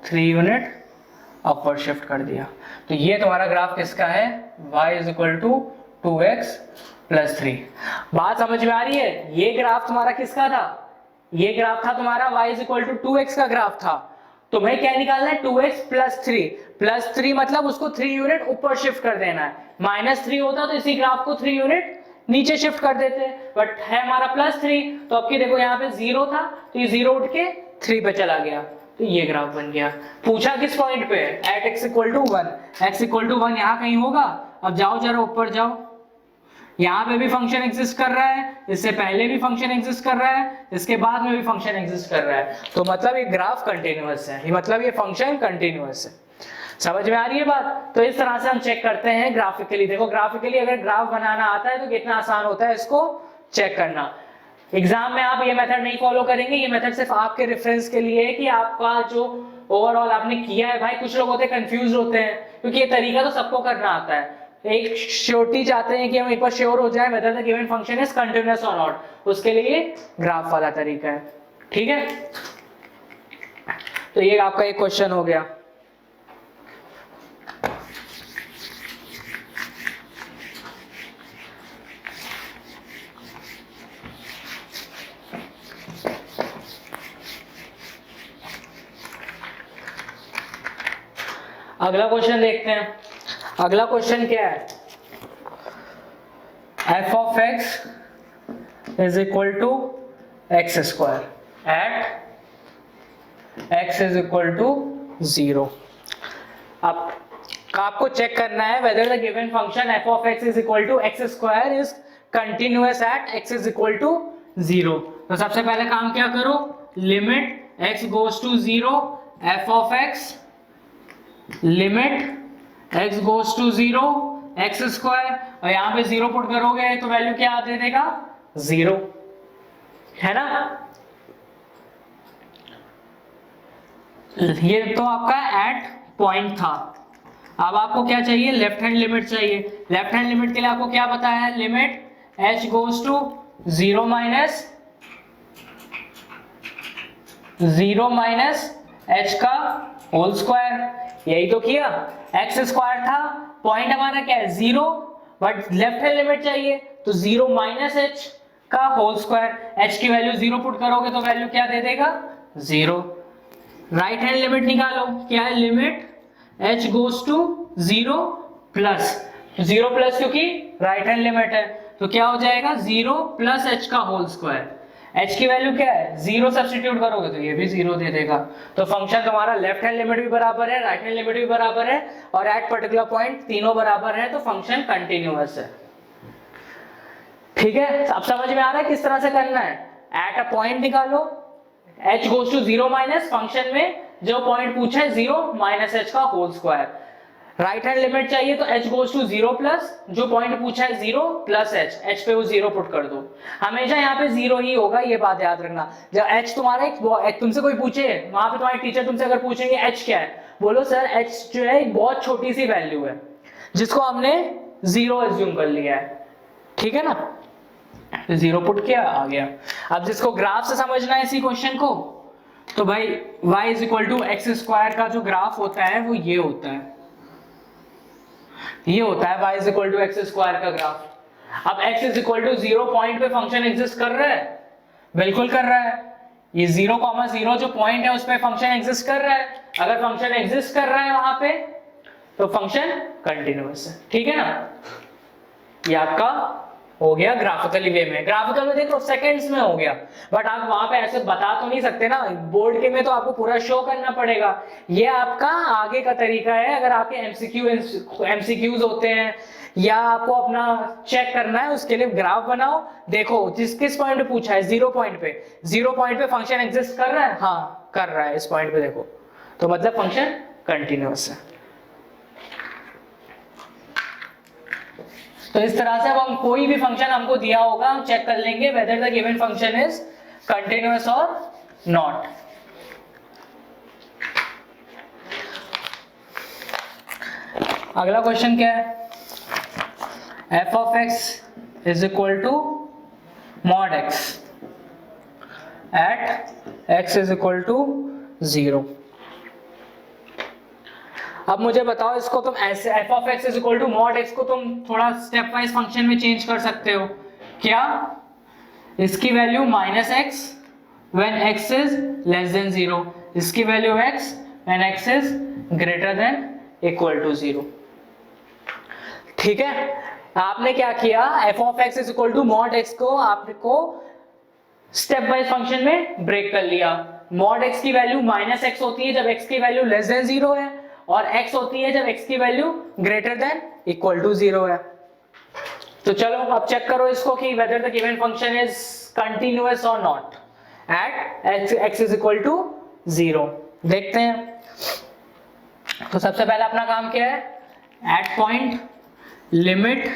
3 यूनिट अपवर्ड शिफ्ट कर दिया। तो ये तुम्हारा ग्राफ किसका है? y is equal to 2x plus 3। बात समझ में आ रही है? ये ग्राफ तुम्हारा किसका था? ये ग्राफ था तुम्हारा y is equal to 2x का ग्राफ था। तुम्हें क्या निकालना है? 2x प्लस 3, प्लस 3 मतलब उसको 3 यूनिट ऊपर शिफ्ट कर देना है। माइनस 3 होता तो इसी ग्राफ को 3 यूनिट नीचे शिफ्ट कर देते, बट है हमारा प्लस 3, तो अब की देखो यहाँ पे 0 था तो ये 0 उठ के 3 पे चला गया, तो ये ग्राफ बन गया। पूछा किस पॉइंट पे? At x equal to 1, x equal to 1 यहाँ कहीं होगा। अब जाओ जरा ऊपर जाओ, यहाँ पे भी फंक्शन एग्जिस्ट कर रहा है, इससे पहले भी फंक्शन एग्जिस्ट कर रहा है, इसके बाद में भी फंक्शन एग्जिस्ट कर रहा है, तो मतलब ये ग्राफ कंटिन्यूअस है, मतलब ये फंक्शन कंटिन्यूअस है। समझ में आ रही है बात? तो इस तरह से हम चेक करते हैं ग्राफिकली। देखो ग्राफिकली अगर ग्राफ बनाना आता है तो कितना आसान होता है इसको चेक करना। एग्जाम में आप ये मेथड नहीं फॉलो करेंगे, ये मेथड सिर्फ आपके रेफरेंस के लिए है कि आपका जो ओवरऑल आपने किया है। भाई कुछ लोग होते हैं कंफ्यूज होते हैं, क्योंकि ये तरीका तो सबको करना आता है। एक श्योरिटी चाहते हैं कि हम एक बार श्योर हो जाए weather the given function is continuous और नॉट, उसके लिए ग्राफ वाला तरीका है, ठीक है? तो ये आपका एक क्वेश्चन हो गया। अगला क्वेश्चन देखते हैं। अगला क्वेश्चन क्या है? f of x is equal to x square at x is equal to 0। अब आपको चेक करना है whether the given function f of x is equal to x square is continuous at x is equal to 0। तो सबसे पहले काम क्या करो, limit x goes to 0 f of x, limit x goes to 0 x square, और यहाँ पे 0 put करोगे तो वैल्यू क्या दे देगा, 0, है ना। ये तो आपका एट पॉइंट था। अब आपको क्या चाहिए, लेफ्ट हैंड लिमिट चाहिए। लेफ्ट हैंड लिमिट के लिए आपको क्या बताया है, limit h goes to 0 minus h का होल स्क्वायर, यही तो किया। एक्स स्क्वायर था, पॉइंट हमारा क्या है 0, बट लेफ्ट हैंड लिमिट चाहिए तो 0 माइनस h का होल स्क्वायर, h की वैल्यू 0 पुट करोगे तो वैल्यू क्या दे देगा, 0। राइट हैंड लिमिट निकालो, क्या है, limit h goes to 0 plus, 0 plus क्योंकि राइट हैंड लिमिट है, तो क्या हो जाएगा 0 प्लस h का होल स्क्वायर। h की वैल्यू क्या है, 0 सब्स्टिट्यूट करोगे तो ये भी 0 दे देगा। तो फंक्शन तुम्हारा लेफ्ट हैंड लिमिट भी बराबर है, राइट हैंड लिमिट भी बराबर है, और एट पर्टिकुलर पॉइंट तीनों बराबर है, तो फंक्शन कंटिन्यूअस है। ठीक है, अब समझ में आ रहा है किस तरह से करना है। एट अ पॉइंट निकालो, h goes to 0 minus, function में जो पॉइंट पूछा है 0 माइनस h का whole square. Right hand limit चाहिए तो h गोज टू 0 प्लस, जो पॉइंट पूछा है 0 प्लस h पे वो 0 पुट कर दो। हमेशा यहाँ पे 0 ही होगा, ये बात याद रखना। जब h तुम्हारा एक तुमसे कोई पूछे, वहां पे तुम्हारे टीचर तुमसे अगर पूछेंगे h क्या है, बोलो सर h जो है एक बहुत छोटी सी वैल्यू है जिसको हमने 0 एज्यूम कर लिया है, ठीक है ना, 0 पुट किया, आ गया। अब जिसको ग्राफ से समझना है इसी क्वेश्चन को, तो भाई y is equal to x square का जो ग्राफ होता है वो ये होता है, ये होता है y is equal to x square का ग्राफ। अब x is equal to 0 point पे फंक्शन एग्जिस्ट कर रहा है, बिल्कुल कर रहा है। ये 0,0 जो पॉइंट है उस पे फंक्शन एग्जिस्ट कर रहा है। अगर फंक्शन एग्जिस्ट कर रहा है वहां पे तो फंक्शन कंटिन्यूअस है, ठीक है ना। ये आपका हो गया ग्राफिकली वे में। ग्राफिकल में देखो सेकंड्स में हो गया, बट आप वहां पे ऐसे बता तो नहीं सकते ना, बोर्ड के में तो आपको पूरा शो करना पड़ेगा। ये आपका आगे का तरीका है, अगर आपके एमसीक्यूज होते हैं या आपको अपना चेक करना है उसके लिए ग्राफ बनाओ, देखो किस पॉइंट पे पूछा है, 0 पॉइंट पे, 0 पॉइंट पे फंक्शन एग्जिस्ट कर रहा है, हाँ कर रहा है, इस पॉइंट पे देखो, तो मतलब फंक्शन कंटिन्यूअस है। तो इस तरह से अब हम कोई भी फंक्शन हमको दिया होगा, हम चेक कर लेंगे whether the given function is continuous और नॉट। अगला क्वेश्चन क्या है, f of x is equal to mod x at x is equal to 0। अब मुझे बताओ इसको तुम ऐसे f of x is equal to mod x को तुम थोड़ा स्टेप वाइज फंक्शन में चेंज कर सकते हो। क्या, इसकी value minus x when x is less than 0, इसकी value x when x is greater than equal to 0। ठीक है, आपने क्या किया, f of x is equal to mod x को आपको स्टेप वाइज फंक्शन में ब्रेक कर लिया। मॉड x की वैल्यू माइनस x होती है जब x की वैल्यू लेस देन 0 है, और x होती है जब x की value greater than equal to 0 है। तो चलो अब चेक करो इसको कि whether the given function is continuous और not at x is equal to 0। देखते हैं। तो सबसे पहले अपना काम क्या है, at point limit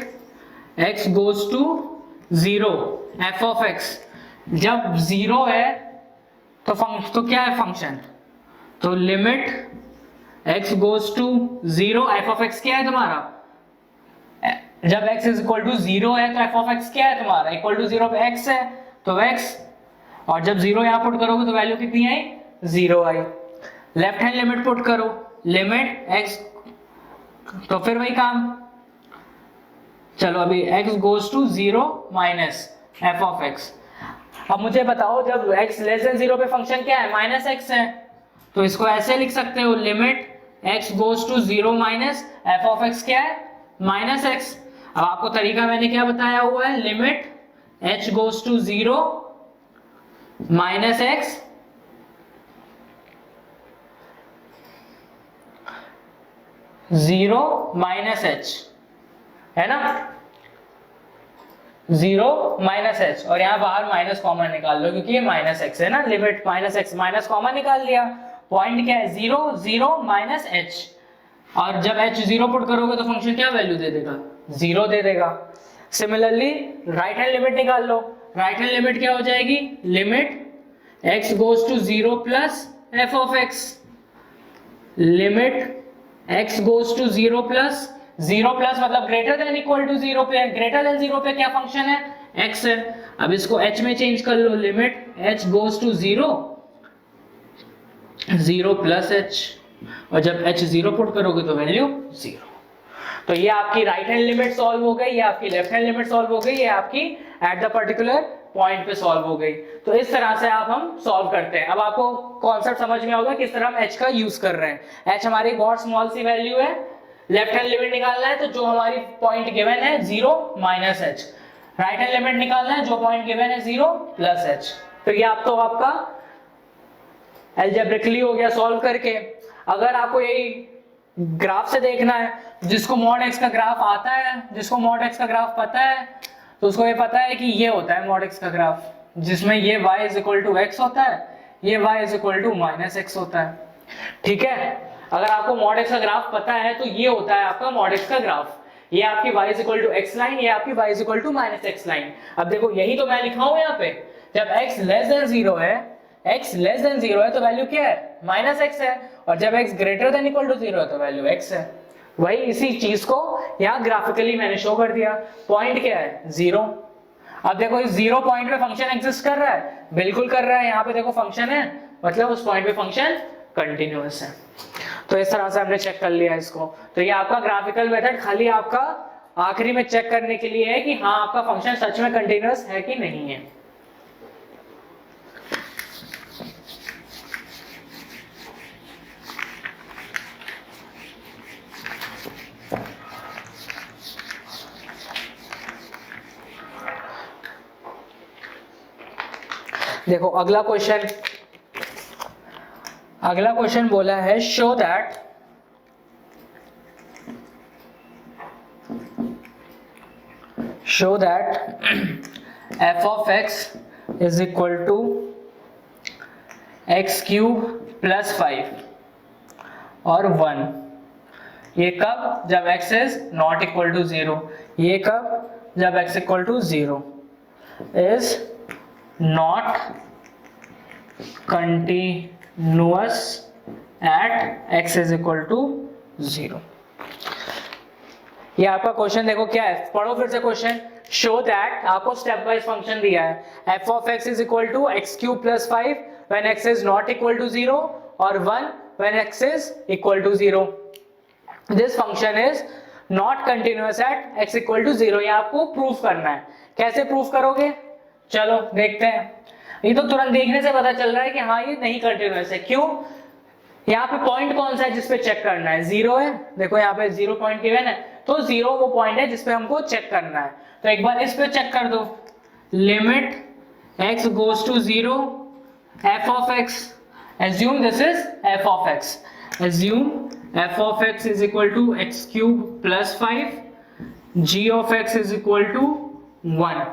x goes to 0 f of x, जब 0 है तो क्या है फंक्शन, तो limit x goes to 0 f of x क्या है तुम्हारा, जब x इज इक्वल टू 0 है तो f ऑफ x क्या है तुम्हारा, इक्वल टू 0 पे x है तो x, और जब 0 यहां पुट करोगे तो वैल्यू कितनी आई, 0 आई। लेफ्ट हैंड लिमिट पुट करो, लिमिट x, तो फिर वही काम, चलो अभी x goes to 0 minus f of x। अब मुझे बताओ जब x लेस देन 0 पे फंक्शन क्या है, माइनस x है, तो इसको ऐसे लिख सकते हो, limit x goes to 0 minus f of x क्या है, माइनस x। अब आपको तरीका मैंने क्या बताया हुआ है, limit h goes to 0 minus x zero minus h, है ना, 0 माइनस h, और यहाँ बाहर माइनस कॉमन निकाल लो क्योंकि ये माइनस x है ना, limit minus x minus common निकाल लिया, पॉइंट क्या है 0 0 माइनस h, और जब h 0 पुट करोगे तो फंक्शन क्या वैल्यू दे देगा, 0 दे देगा। सिमिलरली राइट हैंड लिमिट निकाल लो, राइट हैंड लिमिट क्या हो जाएगी, limit x goes to 0 plus f of x, limit x goes to 0 plus 0 plus मतलब ग्रेटर देन इक्वल टू 0 पे, ग्रेटर देन 0 पे क्या फंक्शन है, x है। अब इसको h में चेंज कर लो, limit h goes to 0 0 plus h, और जब h 0 पुट करोगे तो वैल्यू 0। तो ये आपकी राइट हैंड लिमिट सॉल्व हो गई, ये आपकी लेफ्ट हैंड लिमिट सॉल्व हो गई, ये आपकी एट द पर्टिकुलर पॉइंट पे सॉल्व हो गई। तो इस तरह से आप हम सॉल्व करते हैं। अब आपको कॉन्सेप्ट समझ में होगा किस तरह हम h का यूज कर रहे हैं। h हमारी बहुत स्मॉल सी वैल्यू है, लेफ्ट हैंड लिमिट निकालना है तो जो हमारी पॉइंट गिवन है 0 minus h, right hand limit निकालना है जो पॉइंट गिवन है 0 प्लस h। तो ये आप तो आपका अलजेब्रिकली हो गया सॉल्व करके। अगर आपको यही ग्राफ से देखना है, जिसको मॉड x का ग्राफ आता है, जिसको मॉड x का ग्राफ पता है, तो उसको ये पता है कि ये होता है मॉड x का ग्राफ, जिसमें ये y is equal to x होता है, ये y is equal to minus x होता है। ठीक है, अगर आपको मॉड x का ग्राफ पता है तो ये होता है आपका मॉड x का ग्राफ, ये आपकी y is equal to x line, ये आपकी y is equal to minus x line. अब देखो यही तो मैं लिखा हूं यहाँ पे, जब x लेस देन 0 है, x लेस देन 0 है तो वैल्यू क्या है, माइनस x है, और जब x greater than equal to 0 है तो वैल्यू x है। वही इसी चीज को यहाँ ग्राफिकली मैंने शो कर दिया। पॉइंट क्या है, 0। अब देखो इस 0 पॉइंट पे फंक्शन एग्जिस्ट कर रहा है, बिल्कुल कर रहा है, यहाँ पे देखो फंक्शन है, मतलब उस पॉइंट पे फंक्शन कंटिन्यूअस है। तो इस तरह से हमने चेक कर लिया इसको। तो ये आपका ग्राफिकल मेथड खाली आपका आखिरी में चेक करने के लिए है कि हाँ आपका फंक्शन सच में कंटिन्यूअस है कि नहीं है। देखो अगला क्वेश्चन बोला है show that f of x is equal to x cube plus 5 और 1। ये कब, जब x is not equal to 0। ये कब, जब x equal to 0 is not continuous at x is equal to 0। ये आपका क्वेश्चन देखो क्या है, पढ़ो फिर से क्वेश्चन। शो दैट, आपको स्टेप वाइज फंक्शन दिया है, f of x is equal to x cube plus 5 when x is not equal to 0 और 1 when x is equal to 0। This function is not continuous at x equal to 0। ये आपको proof करना है। कैसे proof करोगे, चलो देखते हैं। ये तो तुरंत देखने से पता चल रहा है कि हाँ ये नहीं कंटिन्यूअस है। क्यों, यहाँ पे पॉइंट कौन सा है जिसपे चेक करना है, 0 है। देखो यहाँ पे 0 पॉइंट गिवन है, तो 0 वो पॉइंट है जिसपे हमको चेक करना है। तो एक बार इस पे चेक कर दो, limit x goes to 0 f of x, assume this is f of x, assume f of x is equal to x cube plus 5, g of x is equal to 1।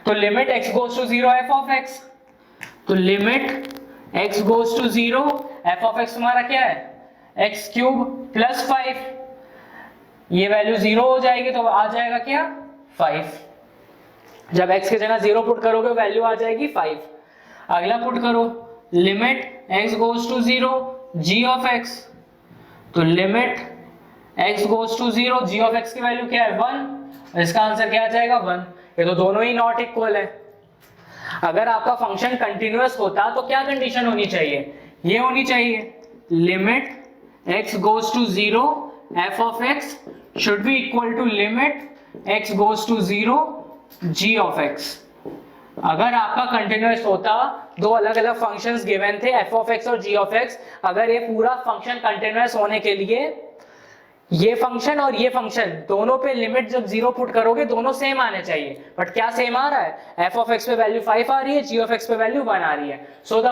तो limit x goes to 0 f of x, तो limit x goes to 0 f of x तुम्हारा क्या है, x cube plus 5, ये value 0 हो जाएगी तो आ जाएगा क्या, 5। जब x की जगह 0 पुट करोगे वैल्यू आ जाएगी 5। अगला पुट करो, limit x goes to 0 g of x, तो limit x goes to 0 g of x की वैल्यू क्या है, 1। इसका आंसर क्या आ जाएगा, 1। ये तो दोनों ही नॉट इक्वल है। अगर आपका फंक्शन कंटिन्यूअस होता तो क्या कंडीशन होनी चाहिए, ये होनी चाहिए, limit x goes to 0 f of x should be equal to limit x goes to 0 g of x। अगर आपका कंटिन्यूअस होता, दो अलग अलग फंक्शंस गिवन थे f of x और g of x, अगर ये पूरा फंक्शन कंटिन्यूअस होने के लिए ये फंक्शन और ये फंक्शन दोनों पे लिमिट जब 0 पुट करोगे दोनों सेम आने चाहिए। बट क्या सेम आ रहा है, f of x पे वैल्यू 5 आ रही है, g of x पे वैल्यू 1 आ रही है। So the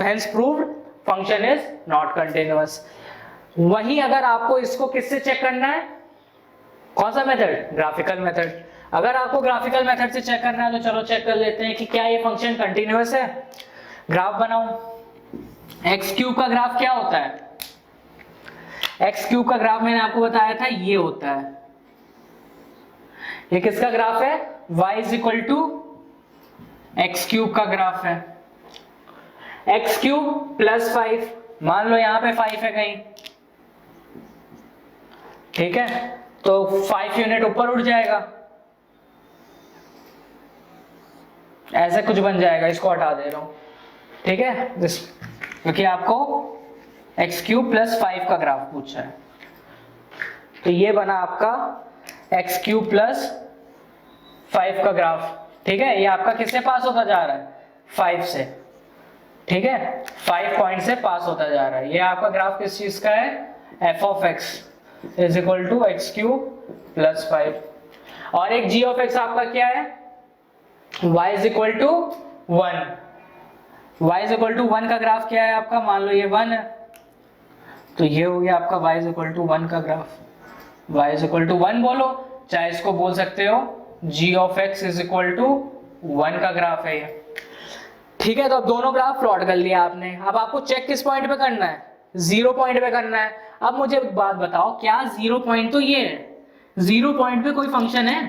hence proved function is not continuous. वहीं अगर आपको इसको किससे चेक करना है, कौन सा मेथड, ग्राफिकल मेथड। अगर आपको ग्राफिकल मेथड से चेक करना है तो चलो चेक कर लेते हैं कि क्या ये फंक्शन कंटिन्यूअस है। ग्राफ बनाओ, एक्स क्यूब का ग्राफ क्या होता है, एक्स क्यूब का ग्राफ मैंने आपको बताया था ये होता है, ये किसका ग्राफ है, y is equal to x cube का ग्राफ है, एक्स क्यूब प्लस 5, मान लो यहां पे 5 है कहीं, ठीक है, तो 5 यूनिट ऊपर उठ जाएगा, ऐसे कुछ बन जाएगा, इसको हटा दे रहा हूं, ठीक है, क्योंकि आपको एक्स क्यूब प्लस 5 का ग्राफ पूछा है, तो ये बना आपका एक्स क्यूब प्लस 5 का ग्राफ, ठीक है, ये आपका किससे पास होता जा रहा है, 5 से, ठीक है, 5 पॉइंट से पास होता जा रहा है, ये आपका ग्राफ किस चीज का है, f of x is equal to x cube plus 5, और एक जी ऑफ एक्स आपका क्या है, y is equal to 1, y is equal to 1 का ग्राफ क्या है आपका, मान लो ये 1 है, तो ये हो गया आपका y इज इक्वल टू 1 का graph, y is equal to 1 बोलो, चाहे इसको बोल सकते हो g of x is equal to 1 का ग्राफ है ये, ठीक है, तो अब दोनों ग्राफ प्लॉट कर लिया आपने, अब आपको चेक किस पॉइंट पे करना है, 0 पॉइंट पे करना है। अब मुझे एक बात बताओ, क्या 0 पॉइंट तो ये है, 0 पॉइंट पे कोई फंक्शन है,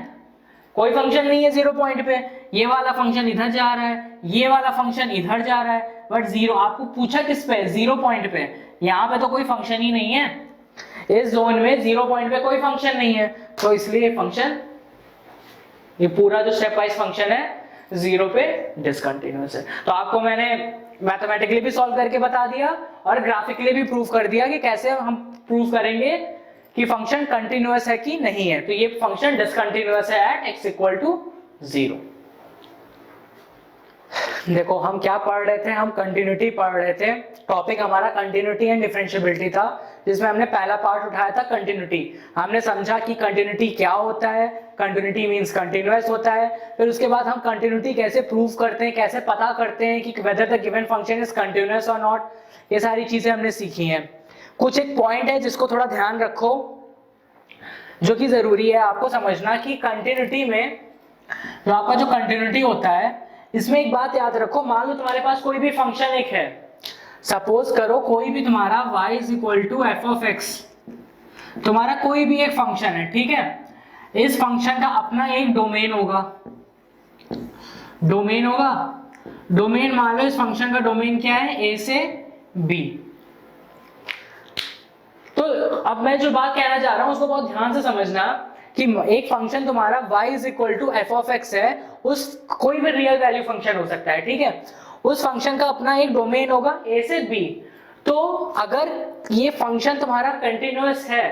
कोई फंक्शन नहीं है 0 पॉइंट पे, ये वाला फंक्शन इधर जा रहा है, ये वाला फंक्शन इधर जा रहा है, बट 0 आपको पूछा किस पे, 0 पॉइंट पे, यहाँ पे तो कोई फंक्शन ही नहीं है, इस जोन में 0 पॉइंट पे कोई फंक्शन नहीं है, तो इसलिए फंक्शन, ये पूरा जो स्टेप वाइज फंक्शन है 0 पे डिसकंटिन्यूअस है। तो आपको मैंने मैथमेटिकली भी सॉल्व करके बता दिया और ग्राफिकली भी प्रूव कर दिया कि कैसे हम प्रूव करेंगे कि फंक्शन कंटिन्यूअस है कि नहीं है, तो ये फंक्शन डिसकंटिन्यूअस है एट x इक्वल टू 0। देखो हम क्या पढ़ रहे थे, हम कंटिन्यूटी पढ़ रहे थे, टॉपिक हमारा कंटिन्यूटी एंड डिफरेंशिएबिलिटी था, जिसमें हमने पहला पार्ट उठाया था कंटिन्यूटी, हमने समझा कि कंटिन्यूटी क्या होता है, कंटिन्यूटी मींस कंटिन्यूअस होता है, फिर उसके बाद हम कंटिन्यूटी कैसे प्रूव करते हैं, कैसे पता करते हैं कि whether the given function is continuous और नॉट, ये सारी चीजें हमने सीखी हैं। कुछ एक पॉइंट है जिसको थोड़ा ध्यान रखो, जो कि जरूरी है आपको समझना कि कंटिन्यूटी में जो आपका जो कंटिन्यूटी होता है, इसमें एक बात याद रखो, मान लो तुम्हारे पास कोई भी फंक्शन एक है, सपोज करो कोई भी तुम्हारा y is equal to f of x, तुम्हारा कोई भी एक फंक्शन है, ठीक है, इस फंक्शन का अपना एक डोमेन होगा, डोमेन मान लो इस फंक्शन का डोमेन क्या है, a से b। तो अब मैं जो बात कहना चाह रहा हूं उसको बहुत ध्यान से समझना कि एक फंक्शन तुम्हारा y is equal to f of x है, उस कोई भी रियल वैल्यू फंक्शन हो सकता है, ठीक है, उस फंक्शन का अपना एक डोमेन होगा a से b। तो अगर ये फंक्शन तुम्हारा कंटिन्यूअस है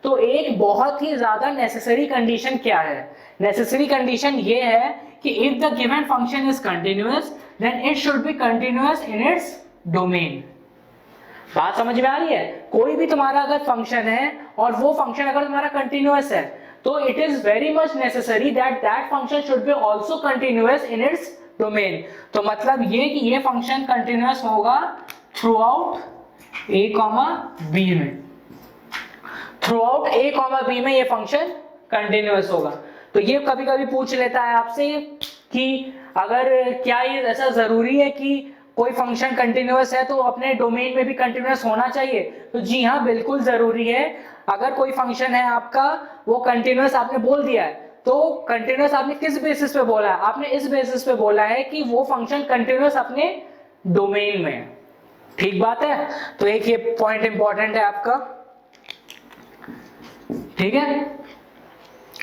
तो एक बहुत ही ज्यादा नेसेसरी कंडीशन क्या है, नेसेसरी कंडीशन ये है कि if the given function is continuous then it should be continuous in its domain. बात समझ में आ रही है, कोई भी तुम्हारा अगर फंक्शन है और वो फंक्शन अगर तुम्हारा कंटिन्यूअस है तो it is very much necessary that that function should be also continuous in its domain. तो मतलब ये कि ये फंक्शन कंटिन्यूअस होगा through out a comma b में, through out a comma b में ये फंक्शन कंटिन्यूअस होगा। तो ये कभी कभी पूछ लेता है आपसे कि अगर क्या ये ऐसा जरूरी है कि कोई फंक्शन कंटिन्यूअस है तो अपने डोमेन में भी कंटिन्यूअस होना चाहिए, तो जी हाँ बिल्कुल जरूरी है। अगर कोई फंक्शन है आपका वो कंटिन्यूअस आपने बोल दिया है, तो कंटिन्यूअस आपने किस बेसिस पे बोला है, आपने इस बेसिस पे बोला है कि वो फंक्शन कंटिन्यूअस अपने डोमेन में है, ठीक बात है। तो एक ये पॉइंट इंपॉर्टेंट है आपका, ठीक है,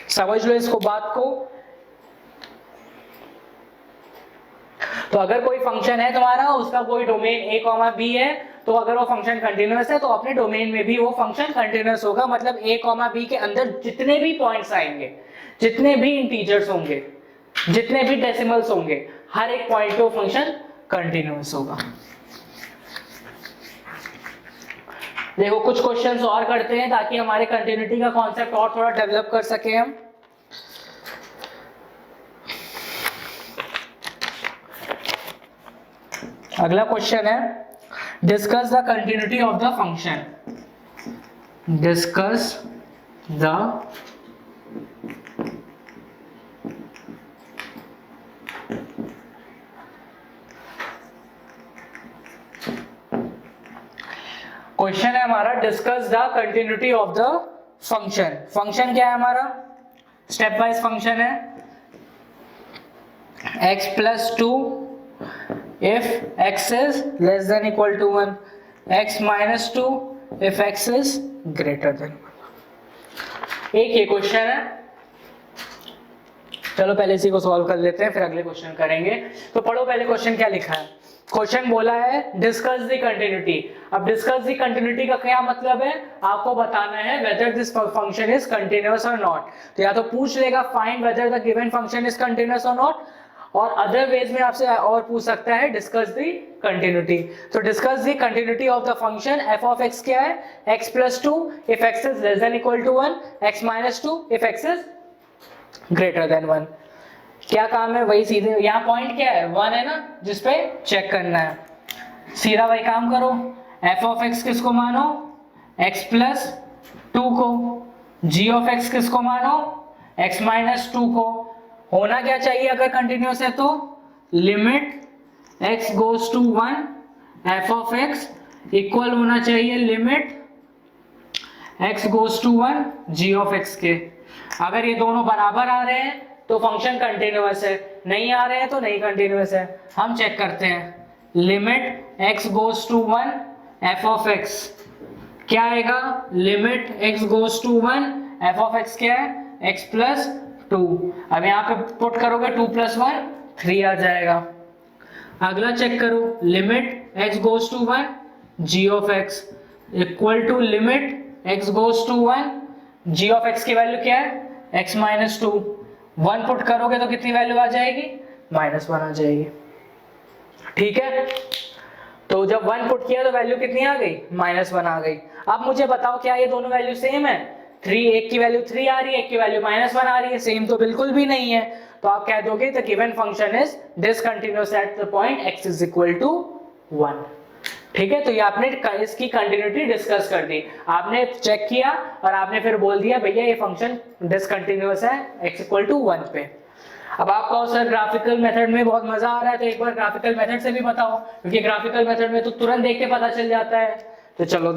समझ लो इसको बात को। तो अगर कोई फंक्शन है तुम्हारा, उसका कोई डोमेन a कॉमा b है, तो अगर वो फंक्शन कंटिन्यूअस है तो अपने डोमेन में भी वो फंक्शन कंटिन्यूअस होगा, मतलब a कॉमा b के अंदर जितने भी पॉइंट्स आएंगे, जितने भी इंटीजर्स होंगे, जितने भी डेसिमल्स होंगे, हर एक पॉइंट पे वो फंक्शन कंटिन्यूअस होगा। देखो कुछ क्वेश्चंस और करते हैं ताकि हमारे कंटिन्यूटी का कॉन्सेप्ट और थोड़ा डेवलप कर सके हम। अगला क्वेश्चन है, discuss the continuity of the function, discuss the question है हमारा discuss the continuity of the function. Function क्या है हमारा, स्टेप वाइज फंक्शन है x plus 2 if x is less than equal to 1, x minus 2 if x is greater than 1। एक ये question है, चलो पहले इसी को सॉल्व कर लेते हैं फिर अगले क्वेश्चन करेंगे। तो पढ़ो पहले क्वेश्चन क्या लिखा है। क्वेश्चन बोला है डिस्कस द कंटिन्यूटी। अब डिस्कस द कंटिन्यूटी का क्या मतलब है, आपको बताना है whether this function is continuous और नॉट। तो या तो पूछ लेगा find weather the given function is continuous और नॉट, और अदर वेज में आपसे और पूछ सकता है डिस्कस द कंटिन्यूटी। तो discuss the continuity of the function f of x क्या है, x plus 2 if x is less than equal to 1, x minus 2 if x is greater than 1। क्या काम है, वही सीधे यहाँ पॉइंट क्या है 1 है ना, जिसपे चेक करना है। सीधा वही काम करो, एफ ऑफ एक्स किसको मानो, x प्लस 2 को, g ऑफ एक्स किसको मानो, x माइनस 2 को। होना क्या चाहिए अगर कंटिन्यूअस है तो, limit x goes to 1 f of x equal होना चाहिए limit x goes to 1 g of x के। अगर ये दोनों बराबर आ रहे हैं तो फंक्शन कंटिन्यूअस है, नहीं आ रहे हैं तो नहीं कंटिन्यूअस है। हम चेक करते हैं, limit x goes to 1 f of x क्या आएगा, limit x goes to 1 f of x क्या है, x प्लस 2। अब यहाँ पे पुट करोगे 2 प्लस 1 3 आ जाएगा। अगला चेक करो, limit x goes to 1 g of x equal to limit x goes to 1 g of x की वैल्यू क्या है, x माइनस 2। 1 पुट करोगे तो कितनी वैल्यू आ जाएगी, -1 आ जाएगी। ठीक है, तो जब 1 पुट किया तो वैल्यू कितनी आ गई, -1 आ गई। अब मुझे बताओ क्या ये दोनों वैल्यू सेम है, 3 एक की वैल्यू 3 आ रही है, एक की वैल्यू -1 आ रही है, सेम तो बिल्कुल भी नहीं है। तो आप कह दोगे the given function is discontinuous at the point x is equal to 1। ठीक है, तो ये आपने इसकी कंटिन्यूटी डिस्कस कर दी, आपने चेक किया और आपने फिर बोल दिया भैया ये फंक्शन डिसकंटिन्यूअस है x इक्वल टू 1 पे। अब आप कहो सर ग्राफिकल मेथड में बहुत मजा आ रहा है, तो एक बार ग्राफिकल मेथड से भी बताओ, क्योंकि ग्राफिकल मेथड में तो तुरंत देख के पता चल जाता है। तो चलो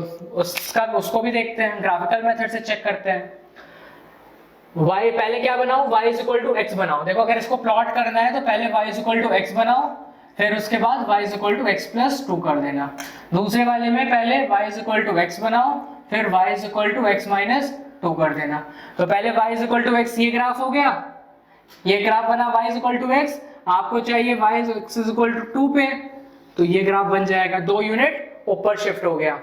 उसको भी देखते हैं, ग्राफिकल मेथड से चेक करते हैं। y पहले क्या बनाओ, y is equal to x बनाओ। देखो अगर इसको प्लॉट करना है तो पहले y is equal to x बनाओ, फिर उसके बाद y is equal to x plus 2 कर देना। दूसरे वाले में पहले y is equal to x बनाओ, फिर y is equal to x minus 2 कर देना। तो पहले y is equal to x ये ग्राफ हो गया, ये ग्राफ बना y is equal to x, आपको चाहिए y इज इक्वल टू 2 पे, तो ये ग्राफ बन जाएगा, 2 यूनिट ऊपर शिफ्ट हो गया।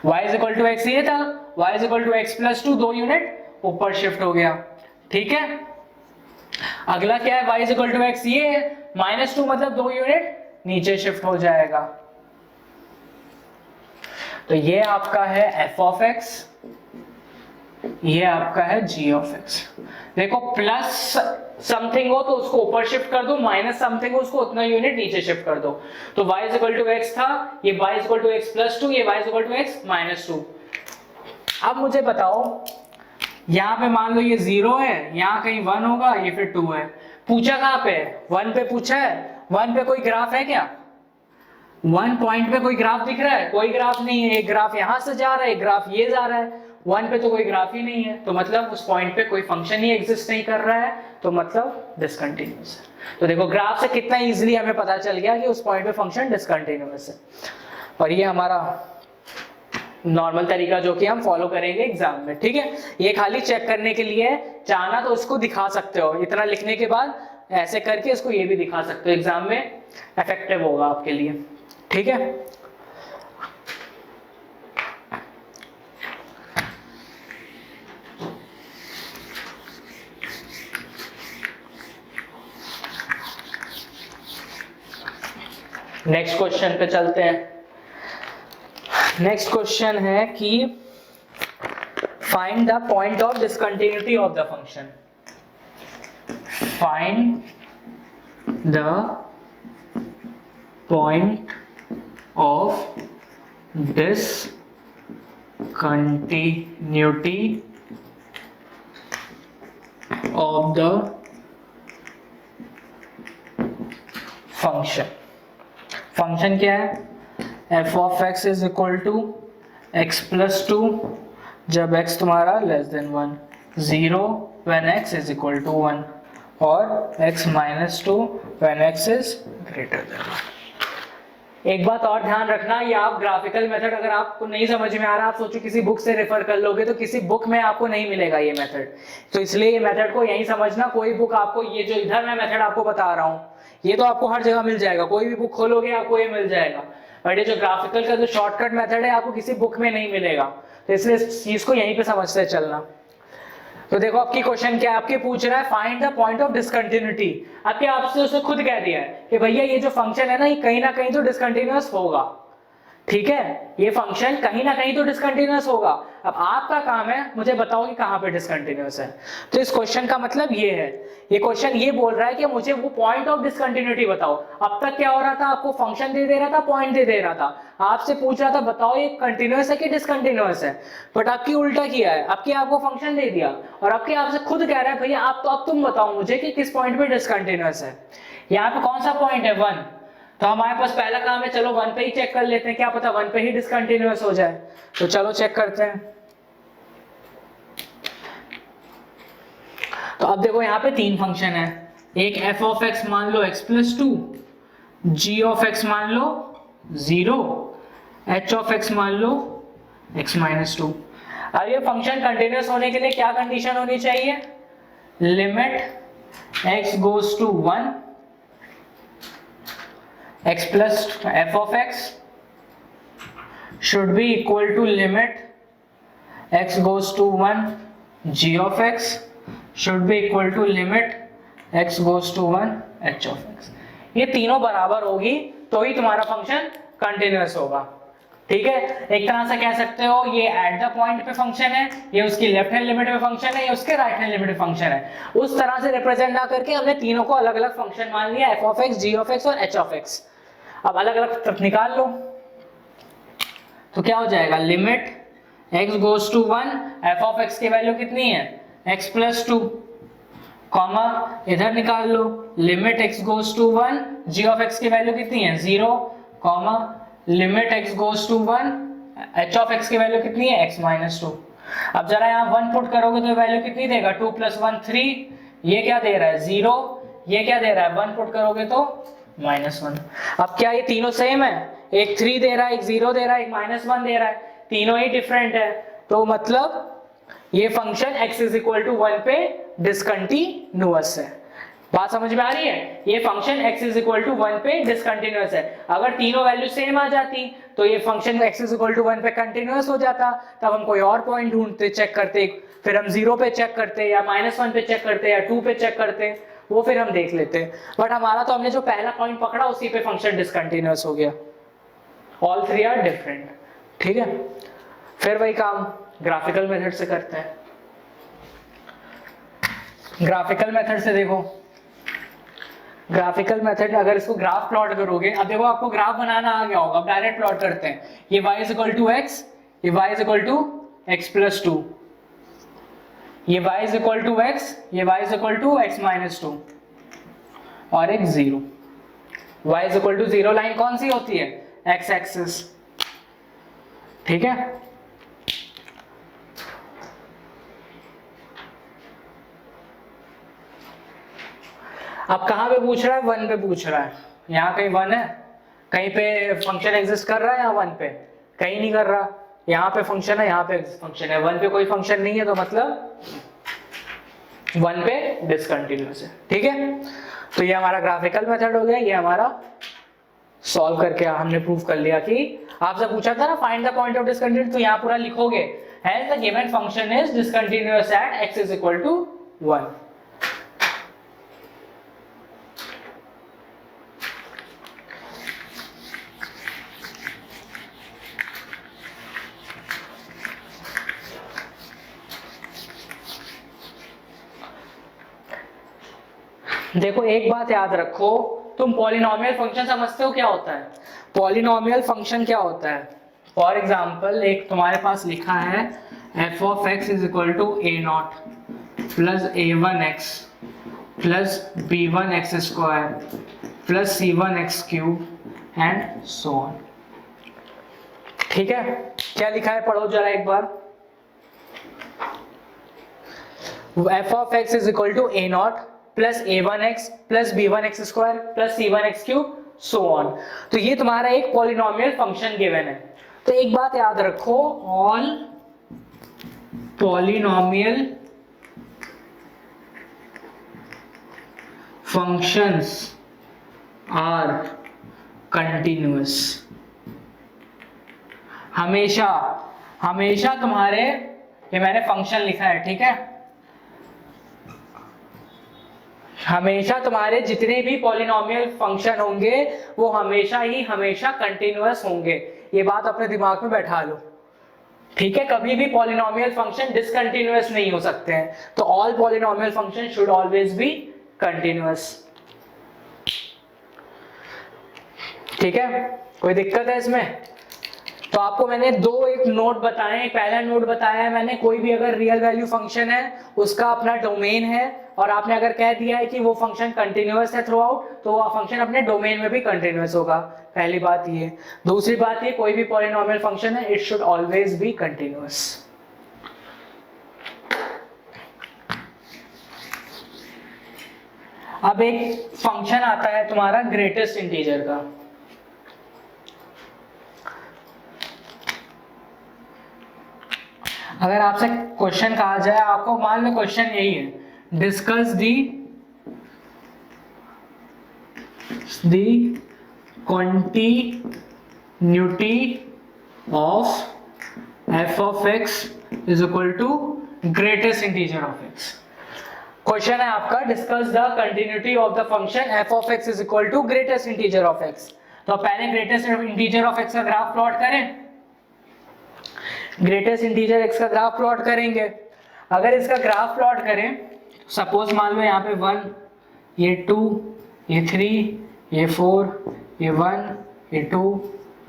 y is equal to x ये था, y is equal to x plus 2, 2 unit ऊपर शिफ्ट हो गया। ठीक है, अगला क्या है, y is equal to x ये है, -2 मतलब 2 यूनिट नीचे शिफ्ट हो जाएगा। तो ये आपका है f ऑफ x, ये आपका है g ऑफ x। देखो प्लस समथिंग हो तो उसको ऊपर शिफ्ट कर दो, माइनस समथिंग हो उसको उतना यूनिट नीचे शिफ्ट कर दो। तो y is equal to x था, ये y is equal to x plus 2, ये y is equal to x minus 2। अब मुझे बताओ, यहाँ पे मान लो ये 0 है, यहाँ कहीं 1 होगा, ये फिर 2 है। पूछा कहाँ पे, 1 पे पूछा है। 1 पे कोई ग्राफ है क्या, 1 पॉइंट पे कोई ग्राफ दिख रहा है, कोई ग्राफ नहीं है। एक ग्राफ यहाँ से जा रहा है, एक ग्राफ ये जा रहा है, 1 पे तो कोई ग्राफ ही नहीं है, तो मतलब उस पॉइंट पे कोई फंक्शन ही एग्जिस्ट नहीं कर रहा है, तो मतलब डिसकंटिन्यूअस है। तो देखो ग्राफ से कितना इजीली हमें पता चल गया कि उस पॉइंट पे फंक्शन डिसकंटिन्यूअस है। और ये हमारा नॉर्मल तरीका जो कि हम फॉलो करेंगे एग्जाम में। ठीक है, ये खाली चेक करने के लिए, चाहना तो उसको दिखा सकते हो, इतना लिखने के बाद ऐसे करके इसको ये भी दिखा सकते हो, एग्जाम में इफेक्टिव होगा आपके लिए। ठीक है, नेक्स्ट क्वेश्चन पे चलते हैं। नेक्स्ट क्वेश्चन है कि find the point of discontinuity of the function. Find the point of discontinuity of the function. Function क्या है, f of x is equal to x plus two जब x तुम्हारा less than 1, 0 when x is equal to 1 और x minus 2 when x is greater than 1। एक बात और ध्यान रखना, ये आप ग्राफिकल मेथड अगर आपको नहीं समझ में आ रहा, आप सोचो किसी बुक से रेफर कर लोगे तो किसी बुक में आपको नहीं मिलेगा ये मेथड, तो इसलिए ये मेथड को यही समझना। कोई बुक आपको ये जो इधर मैं मेथड आपको बता रहा हूँ ये तो आपको हर जगह मिल जाएगा, कोई भी बुक खोलोगे आपको ये मिल जाएगा, बट ये जो ग्राफिकल का जो शॉर्टकट मेथड है आपको किसी बुक में नहीं मिलेगा, तो इसलिए इस चीज को यहीं पे समझते चलना। तो देखो आपकी क्वेश्चन क्या आपके पूछ रहा है, find the point of discontinuity. आपके आपसे उसने खुद कह दिया है कि भैया ये जो फंक्शन है ना ये कहीं ना कहीं तो डिसकंटिन्यूअस होगा, ठीक है, ये फंक्शन कहीं ना कहीं तो डिसकंटिन्यूअस होगा। अब आपका काम है मुझे बताओ कि कहां पे डिसकंटिन्यूअस है। तो इस क्वेश्चन का मतलब ये है, ये क्वेश्चन ये बोल रहा है कि मुझे वो पॉइंट ऑफ डिसकंटिन्यूटी बताओ। अब तक क्या हो रहा था, आपको फंक्शन दे रहा था, पॉइंट दे रहा था, आपसे पूछ रहा था बताओ ये कंटिन्यूअस है कि डिसकंटिन्यूअस है, बट आपकी उल्टा किया है, आपकी आपको फंक्शन दे दिया और आपके आपसे खुद कह रहा है भैया आप तो अब तुम बताओ मुझे कि किस पॉइंट पे डिसकंटिन्यूअस है। यहाँ पे कौन सा पॉइंट है 1, तो हमारे पास पहला काम है चलो 1 पे ही चेक कर लेते हैं, क्या पता 1 पे ही डिसकंटिन्यूअस हो जाए, तो चलो चेक करते हैं। तो अब देखो यहाँ पे 3 फंक्शन है, एक f ऑफ x मान लो x plus 2, g of x मान लो 0, h ऑफ x मान लो x माइनस 2। अब ये फंक्शन कंटिन्यूअस होने के लिए क्या कंडीशन होनी चाहिए, limit x goes to 1 x plus f of x should be equal to limit x goes to 1 g of x should be equal to limit x goes to 1 h of x। ये तीनों बराबर होगी तो ही तुम्हारा function continuous होगा, ठीक है। एक तरह से कह सकते हो ये एट द पॉइंट पे फंक्शन है, ये उसकी लेफ्ट हैंड लिमिट पे फंक्शन है, ये उसके राइट हैंड लिमिट पे फंक्शन है। उस तरह से रिप्रेजेंट ना करके हमने तीनों को अलग अलग फंक्शन मान लिया, f of x, g of x और h of x। अब अलग अलग निकाल लो तो क्या हो जाएगा, limit x goes to 1, f of x की वैल्यू कितनी है x प्लस 2, कॉमा इधर निकाल लो limit x goes to 1, g of x की वैल्यू कितनी है 0, comma limit x goes to 1, h of x की वैल्यू कितनी है x माइनस 2। अब जरा यहाँ 1 पुट करोगे तो वैल्यू कितनी देगा, 2 प्लस 1 3, ये क्या दे रहा है 0, ये क्या दे रहा है 1 पुट करोगे तो -1। अब क्या ये तीनों सेम है, एक 3 दे रहा है, एक 0 दे रहा है, एक -1 दे रहा है, तीनों ही डिफरेंट है, तो मतलब ये function x is equal to 1 पे डिसकंटिन्यूअस है। बात समझ में आ रही है, ये function x is equal to 1 पे डिसकंटिन्यूअस है। अगर तीनों वैल्यू सेम आ जाती तो ये function x is equal to 1 पे कंटिन्यूअस हो जाता, तब हम कोई और पॉइंट ढूंढते, चेक करते, फिर हम 0 पे चेक करते या -1 पे चेक करते या 2 पे चेक करते, वो फिर हम देख लेते। बट हमारा तो हमने जो पहला पॉइंट पकड़ा उसी पे फंक्शन डिसकंटिन्यूअस हो गया, ऑल 3 आर डिफरेंट, ठीक है। फिर वही काम ग्राफिकल मेथड से करते हैं। ग्राफिकल मेथड से देखो, ग्राफिकल मेथड अगर इसको ग्राफ प्लॉट करोगे, अब देखो आपको ग्राफ बनाना आ गया होगा, अब डायरेक्ट प्लॉट करते हैं, ये y is equal to x, ये y is equal to x plus 2, ये y is equal to x, ये y is equal to x minus 2 और एक 0। y is equal to 0 line कौन सी होती है, x एक्सिस, ठीक है। अब कहां पे पूछ रहा है, 1 पे पूछ रहा है, यहाँ कहीं 1 है, कहीं पे फंक्शन एग्जिस्ट कर रहा है, यहाँ 1 पे कहीं नहीं कर रहा, यहाँ पे फंक्शन है, यहाँ पे फंक्शन है, 1 पे कोई फंक्शन नहीं है, तो मतलब 1 पे डिसकंटिन्यूअस है, ठीक है। तो ये हमारा ग्राफिकल मेथड हो गया, ये हमारा सॉल्व करके हमने प्रूव कर लिया कि आपसे पूछा था ना find the point of discontinuity, तो यहाँ पूरा लिखोगे hence the given function is discontinuous at x is equal to 1। देखो एक बात याद रखो, तुम पॉलिनोमियल फंक्शन समझते हो क्या होता है, पॉलिनोमियल फंक्शन क्या होता है। फॉर एग्जांपल एक तुम्हारे पास लिखा है f of x is equal to a0 plus a1x plus b1x square plus c1x cube and so on, ठीक है, क्या लिखा है पढ़ो जरा एक बार। F of x is equal to a naught plus a1x plus b1x square plus c1x cube so on. तो ये तुम्हारा एक पॉलिनोमियल फंक्शन गिवन है। तो एक बात याद रखो, all polynomial functions are continuous. हमेशा हमेशा तुम्हारे, ये मैंने फंक्शन लिखा है, ठीक है, हमेशा तुम्हारे जितने भी पॉलिनोमियल फंक्शन होंगे वो हमेशा ही हमेशा कंटिन्यूअस होंगे। ये बात अपने दिमाग में बैठा लो, ठीक है। कभी भी पॉलिनोमियल फंक्शन डिसकंटिन्यूअस नहीं हो सकते हैं। तो all polynomial function should always be continuous. ठीक है, कोई दिक्कत है इसमें? तो आपको मैंने दो एक नोट बताए। पहला नोट बताया है मैंने, कोई भी अगर रियल वैल्यू फंक्शन है उसका अपना डोमेन है, और आपने अगर कह दिया है कि वो फंक्शन कंटिन्यूअस है थ्रू आउट, तो वो फंक्शन अपने डोमेन में भी कंटिन्यूअस होगा। पहली बात ये। दूसरी बात ये, कोई भी पॉलिनोमियल फंक्शन है it should always be continuous. अब एक फंक्शन आता है तुम्हारा ग्रेटेस्ट इंटीजर का। अगर आपसे क्वेश्चन कहा जाए, आपको मान लो क्वेश्चन यही है, discuss the continuity of f of x is equal to greatest integer of x. Question है आपका, discuss the continuity of the function f of x is equal to greatest integer of x. तो पहले greatest integer of x का graph plot करें। Greatest integer x का graph plot करेंगे। अगर इसका ग्राफ प्लॉट करें, सपोज मान लो यहाँ पे 1, ये 2, ये 3, ये 4, ये 1, ये 2,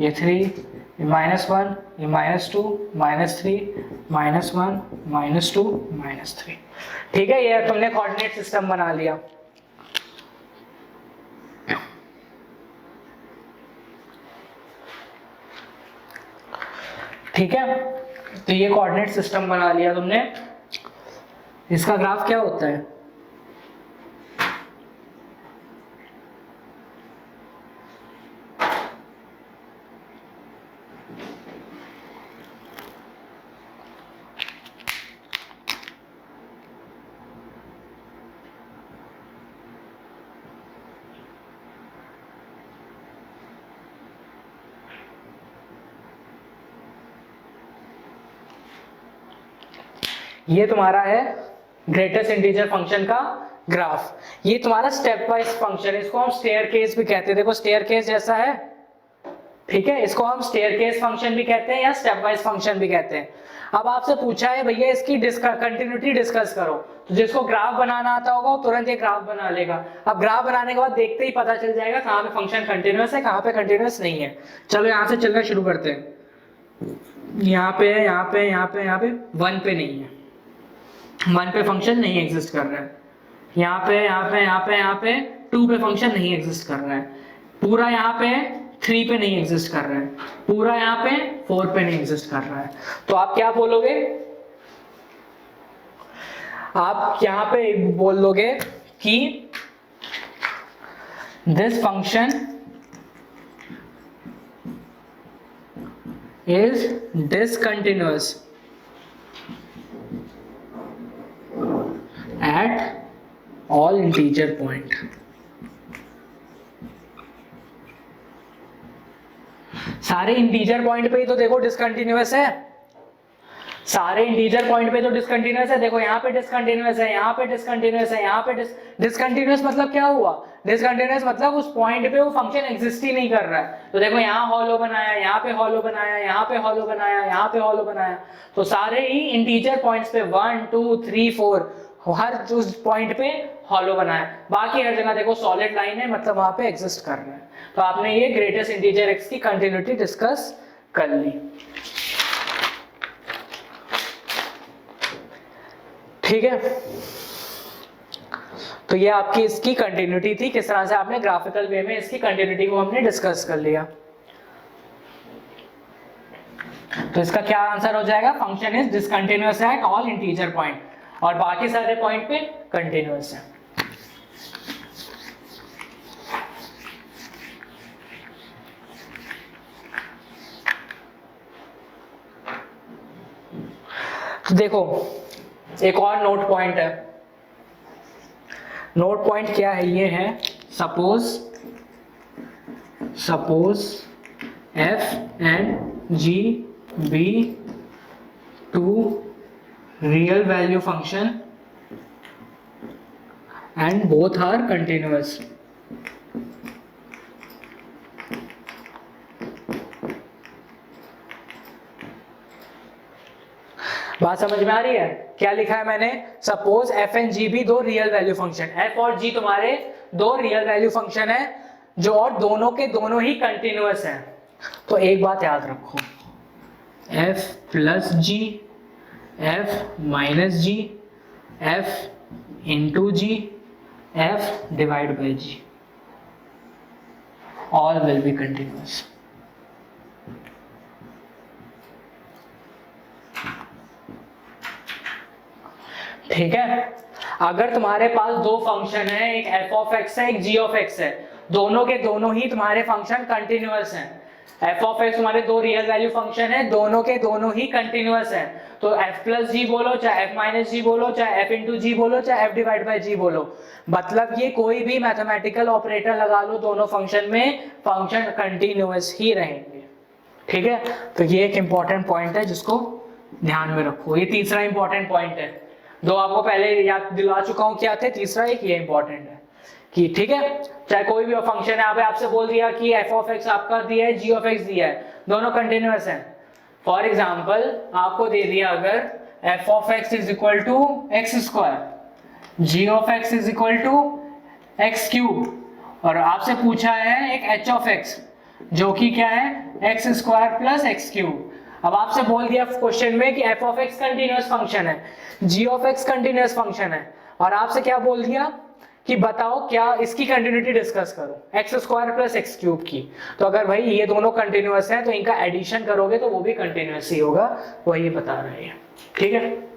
ये 3, ये -1, ये -2, -3, -1, -2, -3। ठीक है, ये तुमने कोऑर्डिनेट सिस्टम बना लिया। ठीक है, तो ये कोऑर्डिनेट सिस्टम बना लिया तुमने। इसका ग्राफ क्या होता है? ये तुम्हारा है ग्रेटेस्ट इंटीजर फंक्शन का ग्राफ। ये तुम्हारा स्टेप वाइज फंक्शन है, इसको हम स्टेयरकेस भी कहते हैं। देखो स्टेयरकेस जैसा है, ठीक है, इसको हम स्टेयरकेस फंक्शन भी कहते हैं या स्टेप वाइज फंक्शन भी कहते हैं। अब आपसे पूछा है भैया इसकी कंटिन्यूटी डिस्कस करो, तो जिसको ग्राफ बनाना आता होगा वो तुरंत ये ग्राफ बना लेगा। अब ग्राफ बनाने के बाद देखते ही पता चल जाएगा कहाँ पे फंक्शन कंटिन्यूअस है, कहाँ पे कंटिन्यूअस नहीं है। चलो यहाँ से चलना शुरू करते हैं। यहाँ पे है, यहाँ पे, यहाँ पे, यहाँ पे 1 पे नहीं है, 1 पे फंक्शन नहीं एग्जिस्ट कर रहा है। यहाँ पे, यहाँ पे, यहाँ पे, यहाँ पे 2 पे फंक्शन नहीं एग्जिस्ट कर रहा है। पूरा यहाँ पे 3 पे नहीं एग्जिस्ट कर रहा है। पूरा यहाँ पे 4 पे नहीं एग्जिस्ट कर रहा है। तो आप क्या बोलोगे? आप यहाँ पे बोलोगे कि this function is discontinuous at all integer point। सारे इंटीजर पॉइंट पे ही तो देखो डिसकंटिन्यूअस है, सारे इंटीजर पॉइंट पे तो डिसकंटिन्यूअस है। देखो यहाँ पे डिसकंटिन्यूअस है, यहाँ पे डिसकंटिन्यूअस है, यहाँ पे डिसकंटिन्यूअस मतलब क्या हुआ? डिसकंटिन्यूअस मतलब उस पॉइंट पे वो फंक्शन एग्जिस्ट ही नहीं कर रहा है। तो देखो यहाँ हॉलो बनाया, यहाँ पे हॉलो बनाया, यहाँ पे हॉलो बनाया, यहाँ पे हॉलो बनाया। तो सारे ही इंटीजर पॉइंट्स पे 1, 2, 3, 4 हर उस पॉइंट पे हॉलो बनाया। बाकी हर जगह देखो सॉलिड लाइन है, मतलब वहां पे एग्जिस्ट कर रहा है। तो आपने ये ग्रेटेस्ट इंटीजर एक्स की कंटिन्यूटी डिस्कस कर ली। ठीक है, तो ये आपकी इसकी कंटिन्यूटी थी। किस तरह से आपने ग्राफिकल वे में इसकी कंटिन्यूटी को हमने डिस्कस कर लिया। तो इसका क्या आंसर हो जाएगा, function is discontinuous at all integer point, और बाकी सारे पॉइंट पे कंटिन्यूअस है। तो देखो एक और नोट पॉइंट है, नोट पॉइंट क्या है, ये है suppose f and g be two real value function and both are continuous। बात समझ में आ रही है? क्या लिखा है मैंने, सपोज f एंड g भी दो रियल वैल्यू फंक्शन, f और g तुम्हारे दो रियल वैल्यू फंक्शन है जो और दोनों के दोनों ही कंटिन्यूअस हैं। तो एक बात याद रखो, f plus g, f minus g, f into g, f divide by g, all will be continuous. ठीक है, अगर तुम्हारे पास दो फंक्शन है, एक f ऑफ x है, एक g ऑफ x है, दोनों के दोनों ही तुम्हारे फंक्शन कंटिन्यूअस हैं। f ऑफ x तुम्हारे दो रियल वैल्यू फंक्शन है, दोनों के दोनों ही कंटिन्यूअस हैं। तो f प्लस जी बोलो, चाहे f माइनस जी बोलो, चाहे f इंटू जी बोलो, चाहे f डिवाइड बाई जी बोलो, मतलब ये कोई भी मैथमेटिकल ऑपरेटर लगा लो दोनों फंक्शन में, फंक्शन कंटिन्यूअस ही रहेंगे। ठीक है, तो ये एक इंपॉर्टेंट पॉइंट है जिसको ध्यान में रखो। ये तीसरा इंपॉर्टेंट पॉइंट है, दो आपको पहले याद दिला चुका हूं क्या थे, तीसरा एक ये इंपॉर्टेंट है कि ठीक है, चाहे कोई भी फंक्शन है, आपसे बोल दिया कि f ऑफ x आपका दिया है, g ऑफ x दिया है, दोनों कंटिन्यूअस हैं। फॉर एग्जांपल आपको दे दिया अगर f of x is equal to x square, g of x is equal to x cube, और आपसे पूछा है एक h ऑफ x जो कि क्या है x square plus x cube. अब आपसे बोल दिया क्वेश्चन में कि f of x continuous function है, g of x continuous function है, और आपसे क्या बोल दिया कि बताओ क्या इसकी कंटिन्यूटी डिस्कस करो, x square plus x cube की। तो अगर भाई ये दोनों कंटिन्यूअस हैं तो इनका एडिशन करोगे तो वो भी कंटिन्यूअस ही होगा, वही बता रहे हैं। ठीक है।